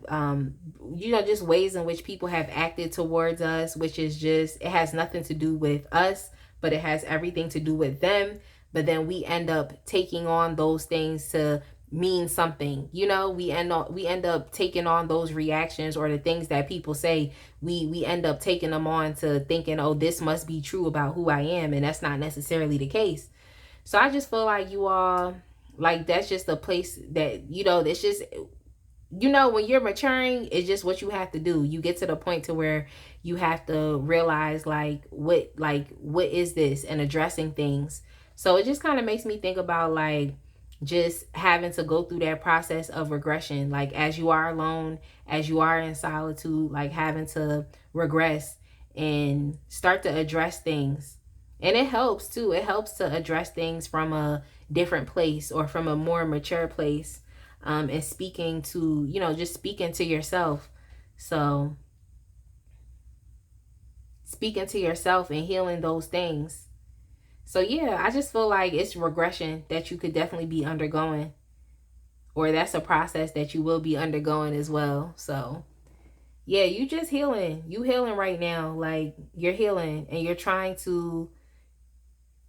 you know, just ways in which people have acted towards us, which is just, it has nothing to do with us, but it has everything to do with them. But then we end up taking on those things to mean something. You know, we end up taking on those reactions, or the things that people say, we end up taking them on to thinking, oh, this must be true about who I am, and that's not necessarily the case. So I just feel like you all, like, that's just a place that, you know, it's just, you know, when you're maturing, it's just what you have to do. You get to the point to where you have to realize what is this, and addressing things. So it just kind of makes me think about like just having to go through that process of regression, like as you are alone, as you are in solitude, like having to regress and start to address things. And it helps too. It helps to address things from a different place, or from a more mature place, and speaking to, you know, just speaking to yourself. So speaking to yourself and healing those things. So yeah, I just feel like it's regression that you could definitely be undergoing, or that's a process that you will be undergoing as well. So yeah, you just healing. You healing right now. Like, you're healing, and you're trying to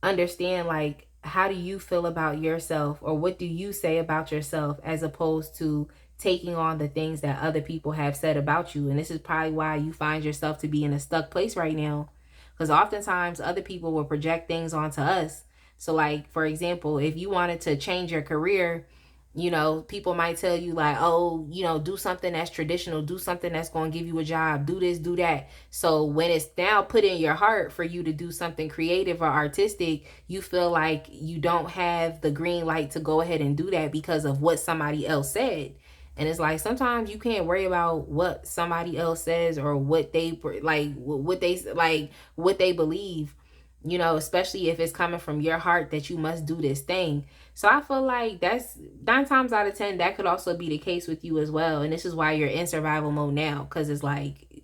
understand, like, how do you feel about yourself, or what do you say about yourself, as opposed to taking on the things that other people have said about you. And this is probably why you find yourself to be in a stuck place right now. Because oftentimes other people will project things onto us. So like, for example, if you wanted to change your career, You know, people might tell you like, oh, you know, do something that's traditional, do something that's going to give you a job, do this, do that. So when it's now put in your heart for you to do something creative or artistic, you feel like you don't have the green light to go ahead and do that because of what somebody else said. And it's like sometimes you can't worry about what somebody else says or what they what they believe, you know, especially if it's coming from your heart that you must do this thing. So I feel like that's 9 times out of 10, that could also be the case with you as well. And this is why you're in survival mode now, because it's like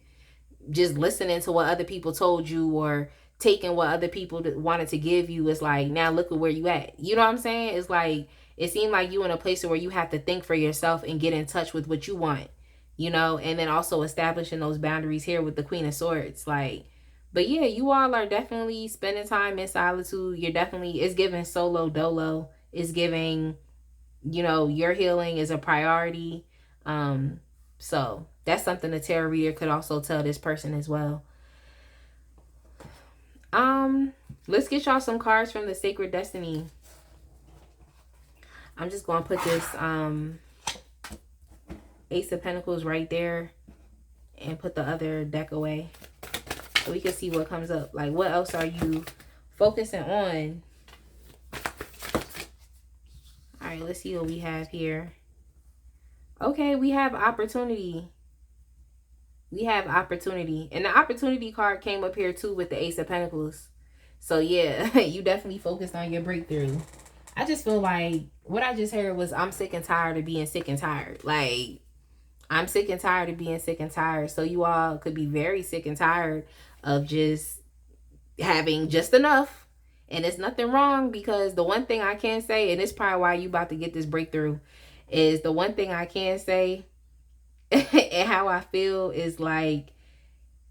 just listening to what other people told you or taking what other people wanted to give you is like, now look at where you at. You know what I'm saying? It's like, it seemed like you in a place where you have to think for yourself and get in touch with what you want, you know, and then also establishing those boundaries here with the Queen of Swords. Like, but yeah, you all are definitely spending time in solitude. You're definitely, it's giving solo dolo. It's giving, you know, your healing is a priority. So that's something the tarot reader could also tell this person as well. Let's get y'all some cards from the Sacred Destiny. I'm just going to put this Ace of Pentacles right there and put the other deck away so we can see what comes up. Like, what else are you focusing on? All right, let's see what we have here. Okay, we have opportunity. We have opportunity. And the opportunity card came up here too with the Ace of Pentacles. So yeah, you definitely focused on your breakthrough. I just feel like what I just heard was I'm sick and tired of being sick and tired. Like, I'm sick and tired of being sick and tired. So you all could be very sick and tired of just having just enough. And it's nothing wrong, because the one thing I can say, and it's probably why you about to get this breakthrough, is the one thing I can say and how I feel is like,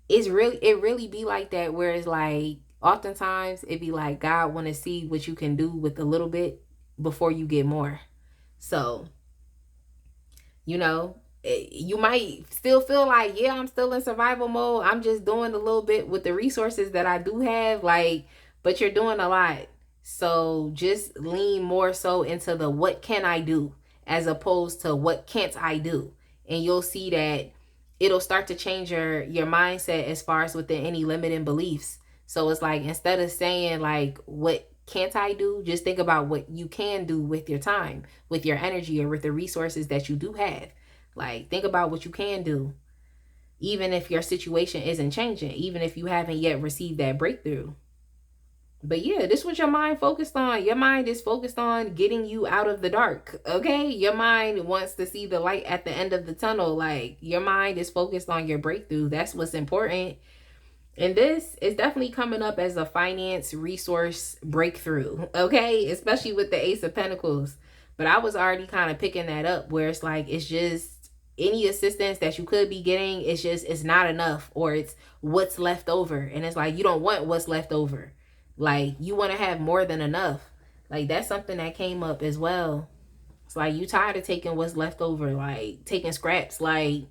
it really be like that, where it's like oftentimes it be like God want to see what you can do with a little bit before you get more. So, you know, you might still feel like, yeah, I'm still in survival mode, I'm just doing a little bit with the resources that I do have, like, but you're doing a lot. So just lean more so into the what can I do as opposed to what can't I do. And you'll see that it'll start to change your mindset as far as within any limiting beliefs. So it's like, instead of saying like, what can't I do? Just think about what you can do with your time, with your energy, or with the resources that you do have. Like, think about what you can do, even if your situation isn't changing, even if you haven't yet received that breakthrough. But yeah, this is what your mind focused on. Your mind is focused on getting you out of the dark, okay? Your mind wants to see the light at the end of the tunnel. Like, your mind is focused on your breakthrough. That's what's important. And this is definitely coming up as a finance resource breakthrough, okay? Especially with the Ace of Pentacles. But I was already kind of picking that up, where it's like, it's just any assistance that you could be getting, it's just, it's not enough, or it's what's left over. And it's like, you don't want what's left over. Like, you want to have more than enough. Like, that's something that came up as well. It's like, you tired of taking what's left over, like taking scraps. Like,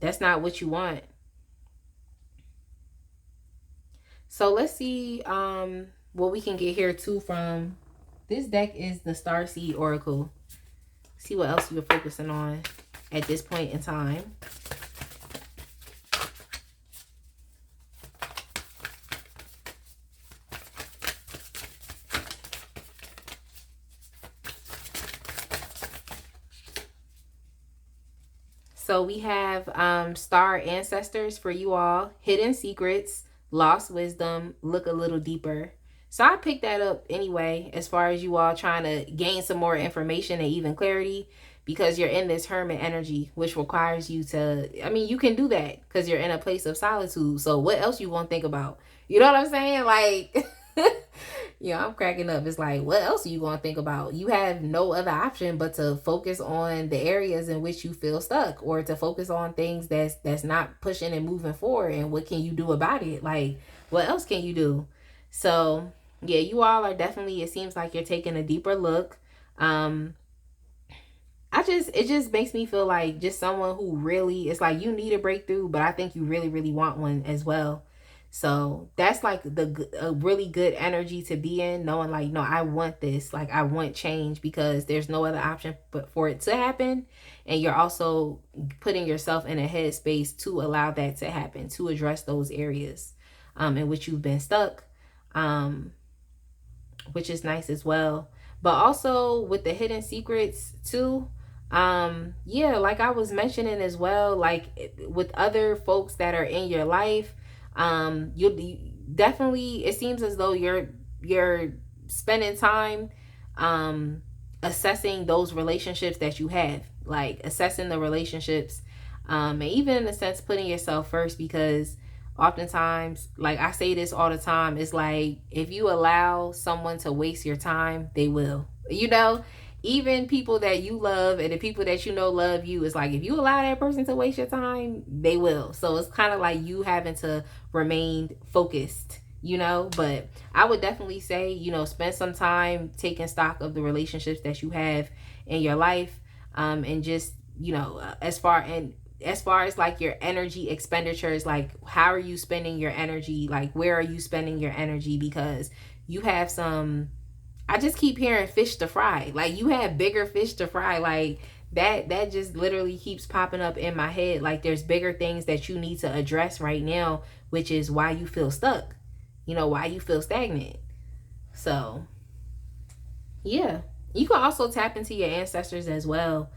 that's not what you want. So let's see what we can get here too from this deck. Is the Starseed Oracle. See what else you're focusing on at this point in time. So we have star ancestors for you all, hidden secrets, lost wisdom, look a little deeper. So I picked that up anyway, as far as you all trying to gain some more information and even clarity, because you're in this hermit energy, which requires you to, I mean, you can do that because you're in a place of solitude. So what else you want to think about? You know what I'm saying? Like, yeah, I'm cracking up. It's like, what else are you going to think about? You have no other option but to focus on the areas in which you feel stuck, or to focus on things that's not pushing and moving forward. And what can you do about it? Like, what else can you do? So yeah, you all are definitely, it seems like you're taking a deeper look. It just makes me feel like just someone who really, it's like you need a breakthrough, but I think you really, really want one as well. So that's like a really good energy to be in, knowing like, no, I want this, like I want change, because there's no other option but for it to happen. And you're also putting yourself in a headspace to allow that to happen, to address those areas in which you've been stuck, which is nice as well. But also with the hidden secrets too, yeah, like I was mentioning as well, like with other folks that are in your life, you'll definitely, it seems as though you're spending time assessing those relationships that you have, like assessing the relationships, and even in a sense putting yourself first, because oftentimes, like I say this all the time, it's like if you allow someone to waste your time, they will. Even people that you love and the people that you know love you, it's like if you allow that person to waste your time, they will. So it's kind of like you having to remain focused, but I would definitely say, spend some time taking stock of the relationships that you have in your life, and just, as far as like your energy expenditures, like how are you spending your energy, like where are you spending your energy, because you have some, I just keep hearing fish to fry, like you have bigger fish to fry, like that just literally keeps popping up in my head, like there's bigger things that you need to address right now, which is why you feel stuck, why you feel stagnant. So yeah, you can also tap into your ancestors as well.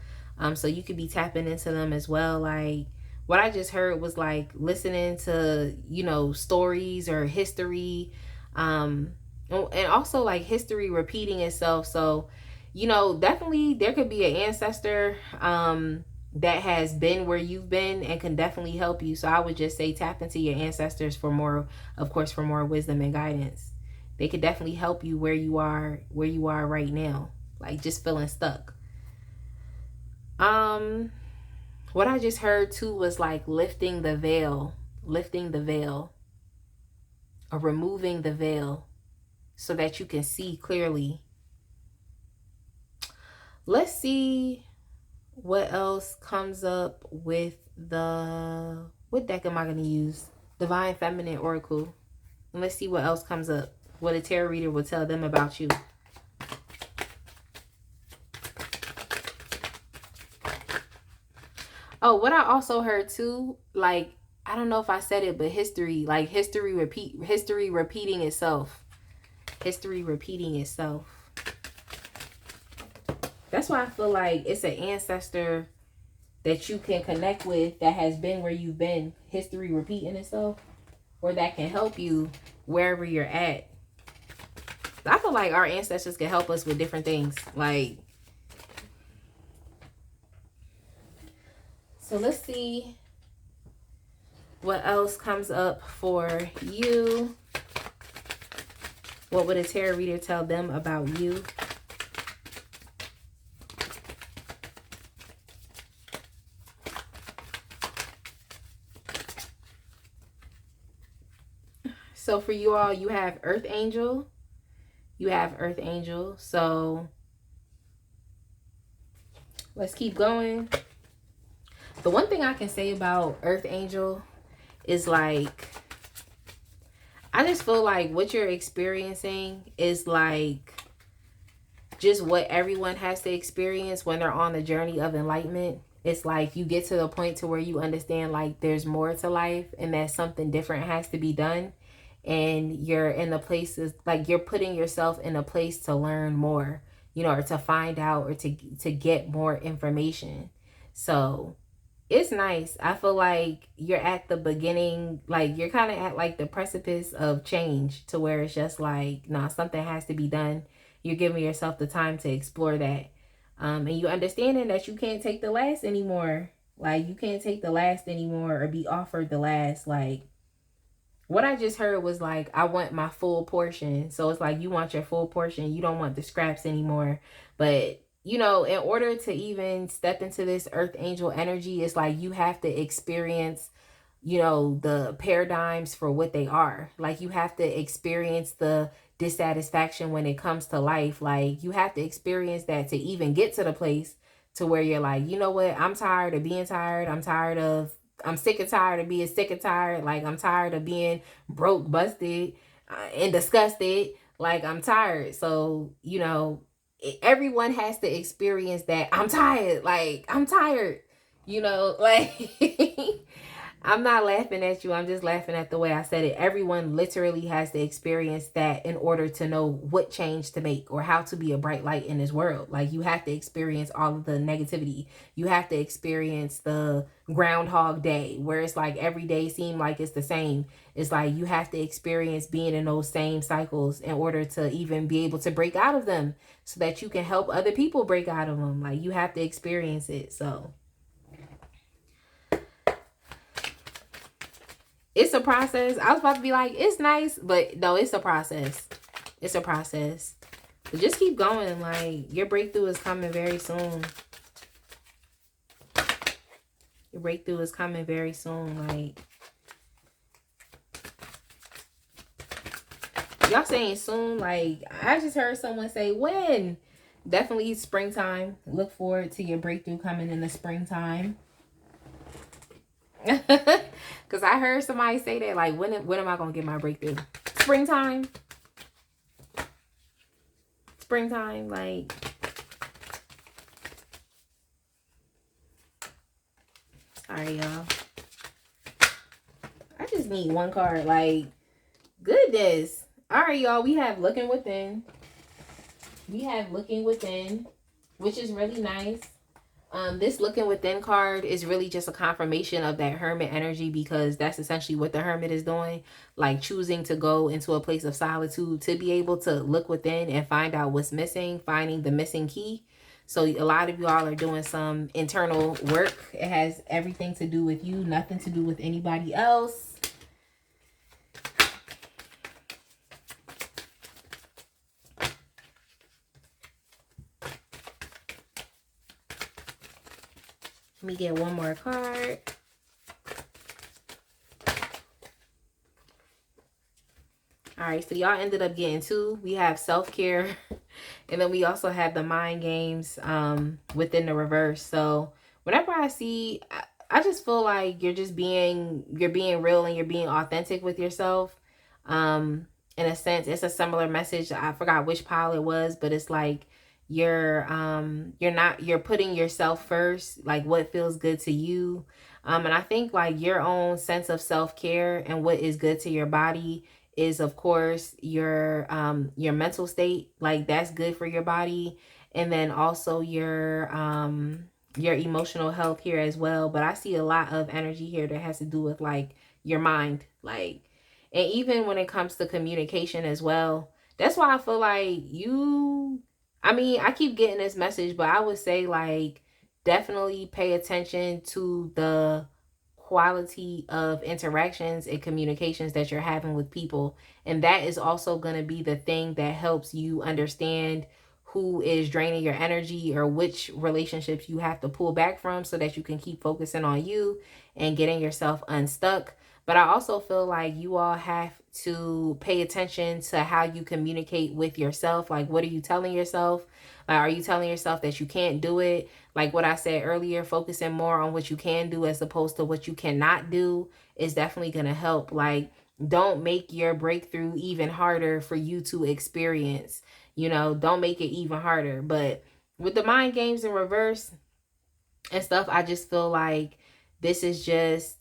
So you could be tapping into them as well. Like what I just heard was like listening to, stories or history, and also like history repeating itself. So, definitely there could be an ancestor that has been where you've been and can definitely help you. So I would just say tap into your ancestors for more, of course, for more wisdom and guidance. They could definitely help you where you are right now, like just feeling stuck. What I just heard too was like lifting the veil, or removing the veil so that you can see clearly. Let's see what else comes up with what deck am I going to use? Divine Feminine Oracle. And let's see what else comes up. What a tarot reader will tell them about you. Oh, what I also heard too, like, I don't know if I said it, but history repeating itself. History repeating itself. That's why I feel like it's an ancestor that you can connect with that has been where you've been. History repeating itself. Or that can help you wherever you're at. I feel like our ancestors can help us with different things. Like, so let's see what else comes up for you. What would a tarot reader tell them about you? So for you all, you have Earth Angel. You have Earth Angel. So let's keep going. The one thing I can say about Earth Angel is like, I just feel like what you're experiencing is like just what everyone has to experience when they're on the journey of enlightenment. It's like you get to the point to where you understand like there's more to life and that something different has to be done. And you're in the places, like you're putting yourself in a place to learn more, or to find out, or to get more information. So it's nice. I feel like you're at the beginning, like you're kind of at like the precipice of change, to where it's just like, nah, something has to be done. You're giving yourself the time to explore that. And you understanding that you can't take the last anymore. Like you can't take the last anymore or be offered the last. Like what I just heard was like, I want my full portion. So it's like you want your full portion. You don't want the scraps anymore. But in order to even step into this Earth Angel energy, it's like you have to experience, the paradigms for what they are. Like you have to experience the dissatisfaction when it comes to life. Like you have to experience that to even get to the place to where you're like, you know what? I'm tired of being tired. I'm tired of I'm sick and tired of being sick and tired. Like, I'm tired of being broke, busted, and disgusted. Like, I'm tired. So, you know, everyone has to experience that. I'm tired. Like, I'm tired. You know, like, I'm not laughing at you. I'm just laughing at the way I said it. Everyone literally has to experience that in order to know what change to make or how to be a bright light in this world. Like, you have to experience all of the negativity. You have to experience the Groundhog Day where it's like every day seems like it's the same. It's like you have to experience being in those same cycles in order to even be able to break out of them so that you can help other people break out of them. Like, you have to experience it. So it's a process. I was about to be like, it's nice, but no, it's a process. It's a process. But just keep going. Like, your breakthrough is coming very soon. Your breakthrough is coming very soon. Like, y'all saying soon. Like, I just heard someone say when. Definitely springtime. Look forward to your breakthrough coming in the springtime. Because I heard somebody say that, like, when am I going to get my breakthrough? Springtime. Springtime, like. Alright, y'all. I just need one card. Like, goodness. Alright, y'all. We have Looking Within. We have Looking Within, which is really nice. This Looking Within card is really just a confirmation of that hermit energy, because that's essentially what the hermit is doing, like choosing to go into a place of solitude to be able to look within and find out what's missing, finding the missing key. So a lot of y'all are doing some internal work. It has everything to do with you, nothing to do with anybody else. Let me get one more card. All right, so y'all ended up getting two. We have self-care, and then we also have the mind games within the reverse. So whenever I see, I just feel like you're being real and you're being authentic with yourself. In a sense, it's a similar message. I forgot which pile it was, but it's like you're putting yourself first, like what feels good to you. And I think like your own sense of self-care and what is good to your body is, of course, your mental state. Like, that's good for your body, and then also your emotional health here as well. But I see a lot of energy here that has to do with like your mind, like, and even when it comes to communication as well. That's why I feel like I mean, I keep getting this message, but I would say like definitely pay attention to the quality of interactions and communications that you're having with people. And that is also going to be the thing that helps you understand who is draining your energy or which relationships you have to pull back from so that you can keep focusing on you and getting yourself unstuck. But I also feel like you all have to pay attention to how you communicate with yourself. Like, what are you telling yourself? Like, are you telling yourself that you can't do it? Like what I said earlier, focusing more on what you can do as opposed to what you cannot do is definitely going to help. Like, don't make your breakthrough even harder for you to experience. You know, don't make it even harder. But with the mind games in reverse and stuff, I just feel like this is just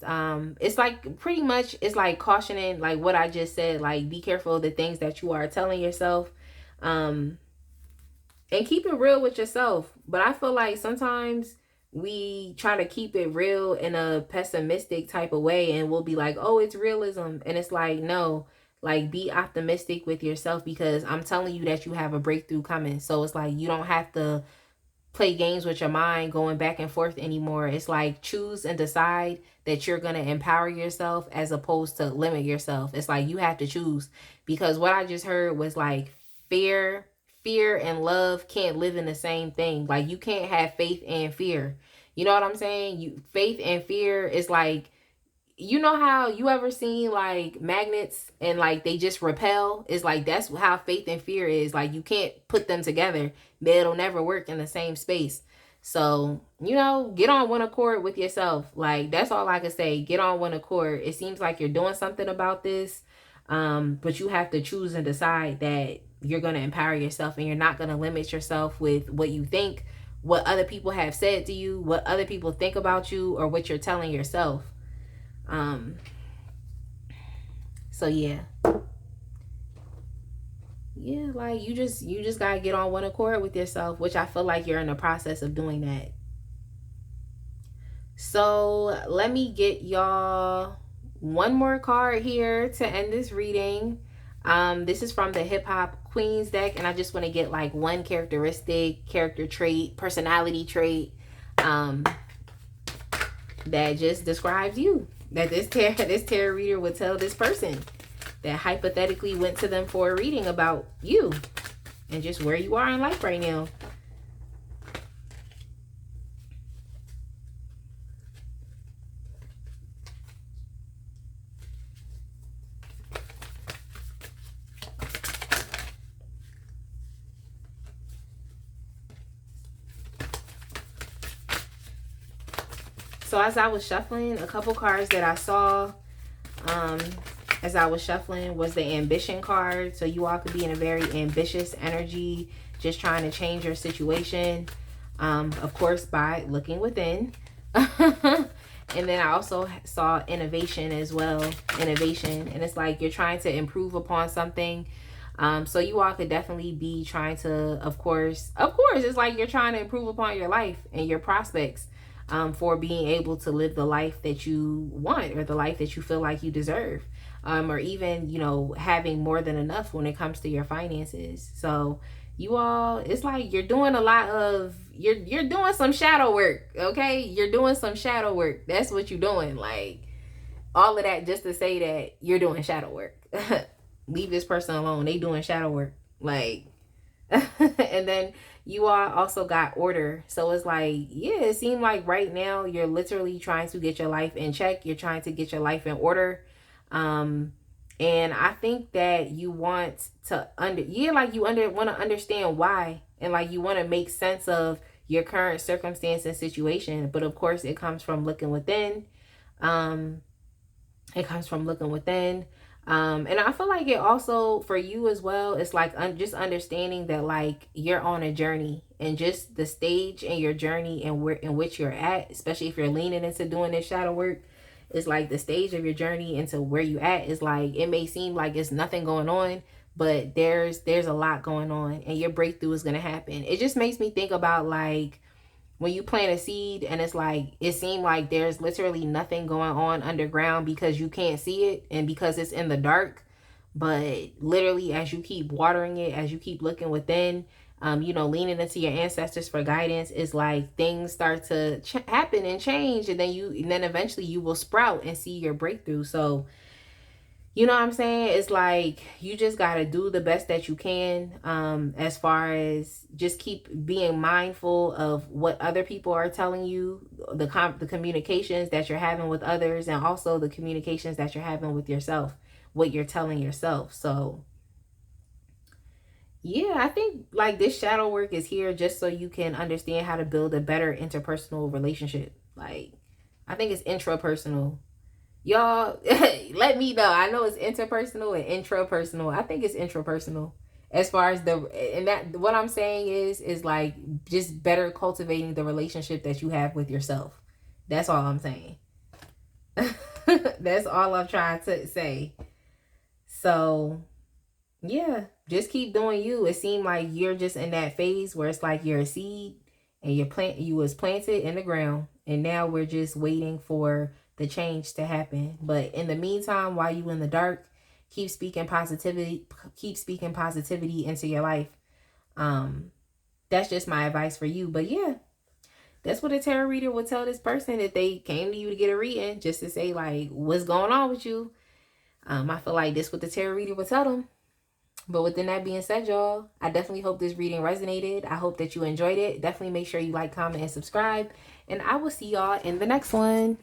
it's like pretty much, it's like cautioning, like what I just said, like be careful of the things that you are telling yourself, and keep it real with yourself. But I feel like sometimes we try to keep it real in a pessimistic type of way, and we'll be like, oh, it's realism, and it's like, no, like be optimistic with yourself, because I'm telling you that you have a breakthrough coming. So it's like you don't have to play games with your mind going back and forth anymore. It's like choose and decide that you're going to empower yourself as opposed to limit yourself. It's like you have to choose, because what I just heard was like fear and love can't live in the same thing. Like, you can't have faith and fear. You know what I'm saying? Faith and fear is like, you know how you ever seen like magnets and like they just repel? It's like that's how faith and fear is. Like, you can't put them together. It'll never work in the same space. So, you know, get on one accord with yourself. Like, that's all I can say. Get on one accord. It seems like you're doing something about this. But you have to choose and decide that you're going to empower yourself and you're not going to limit yourself with what you think, what other people have said to you, what other people think about you, or what you're telling yourself. So yeah. Yeah, like you just gotta get on one accord with yourself, which I feel like you're in the process of doing that. So let me get y'all one more card here to end this reading. This is from the Hip Hop Queens deck, and I just want to get like one characteristic, character trait, personality trait, that just describes you. That this tarot reader would tell this person that hypothetically went to them for a reading about you and just where you are in life right now. So as I was shuffling, a couple cards that I saw as I was shuffling was the ambition card. So you all could be in a very ambitious energy, just trying to change your situation. Of course, by looking within. And then I also saw innovation as well. Innovation. And it's like you're trying to improve upon something. So you all could definitely be trying to, of course, it's like you're trying to improve upon your life and your prospects. For being able to live the life that you want or the life that you feel like you deserve, or even, you know, having more than enough when it comes to your finances. So you all, it's like you're doing a lot of, you're doing some shadow work, okay? You're doing some shadow work. That's what you're doing. Like, all of that just to say that you're doing shadow work. Leave this person alone. They doing shadow work. Like, and then you all also got order. So it's like, yeah, it seemed like right now you're literally trying to get your life in check. You're trying to get your life in order. And I think that you want to want to understand why, and like you want to make sense of your current circumstance and situation. But of course, it comes from looking within. It comes from looking within. And I feel like it also for you as well, it's like just understanding that like you're on a journey, and just the stage in your journey and where in which you're at, especially if you're leaning into doing this shadow work, is like the stage of your journey into where you at is like, it may seem like it's nothing going on, but there's a lot going on, and your breakthrough is going to happen. It just makes me think about like when you plant a seed and it's like it seemed like there's literally nothing going on underground because you can't see it and because it's in the dark. But literally, as you keep watering it, as you keep looking within, you know, leaning into your ancestors for guidance, is like things start to happen and change, and then eventually you will sprout and see your breakthrough. So you know what I'm saying? It's like you just got to do the best that you can, as far as just keep being mindful of what other people are telling you, the communications that you're having with others, and also the communications that you're having with yourself, what you're telling yourself. So yeah, I think like this shadow work is here just so you can understand how to build a better interpersonal relationship. Like, I think it's intrapersonal. Y'all, let me know. I know it's interpersonal and intrapersonal. I think it's intrapersonal. As far as and that, what I'm saying is like just better cultivating the relationship that you have with yourself. That's all I'm saying. That's all I'm trying to say. So yeah, just keep doing you. It seemed like you're just in that phase where it's like you're a seed and you was planted in the ground, and now we're just waiting for the change to happen. But in the meantime, while you in the dark, keep speaking positivity into your life. That's just my advice for you. But yeah, that's what a tarot reader would tell this person if they came to you to get a reading, just to say like, what's going on with you. I feel like this what the tarot reader would tell them. But with that being said, y'all, I definitely hope this reading resonated. I hope that you enjoyed it. Definitely make sure you like, comment, and subscribe. And I will see y'all in the next one.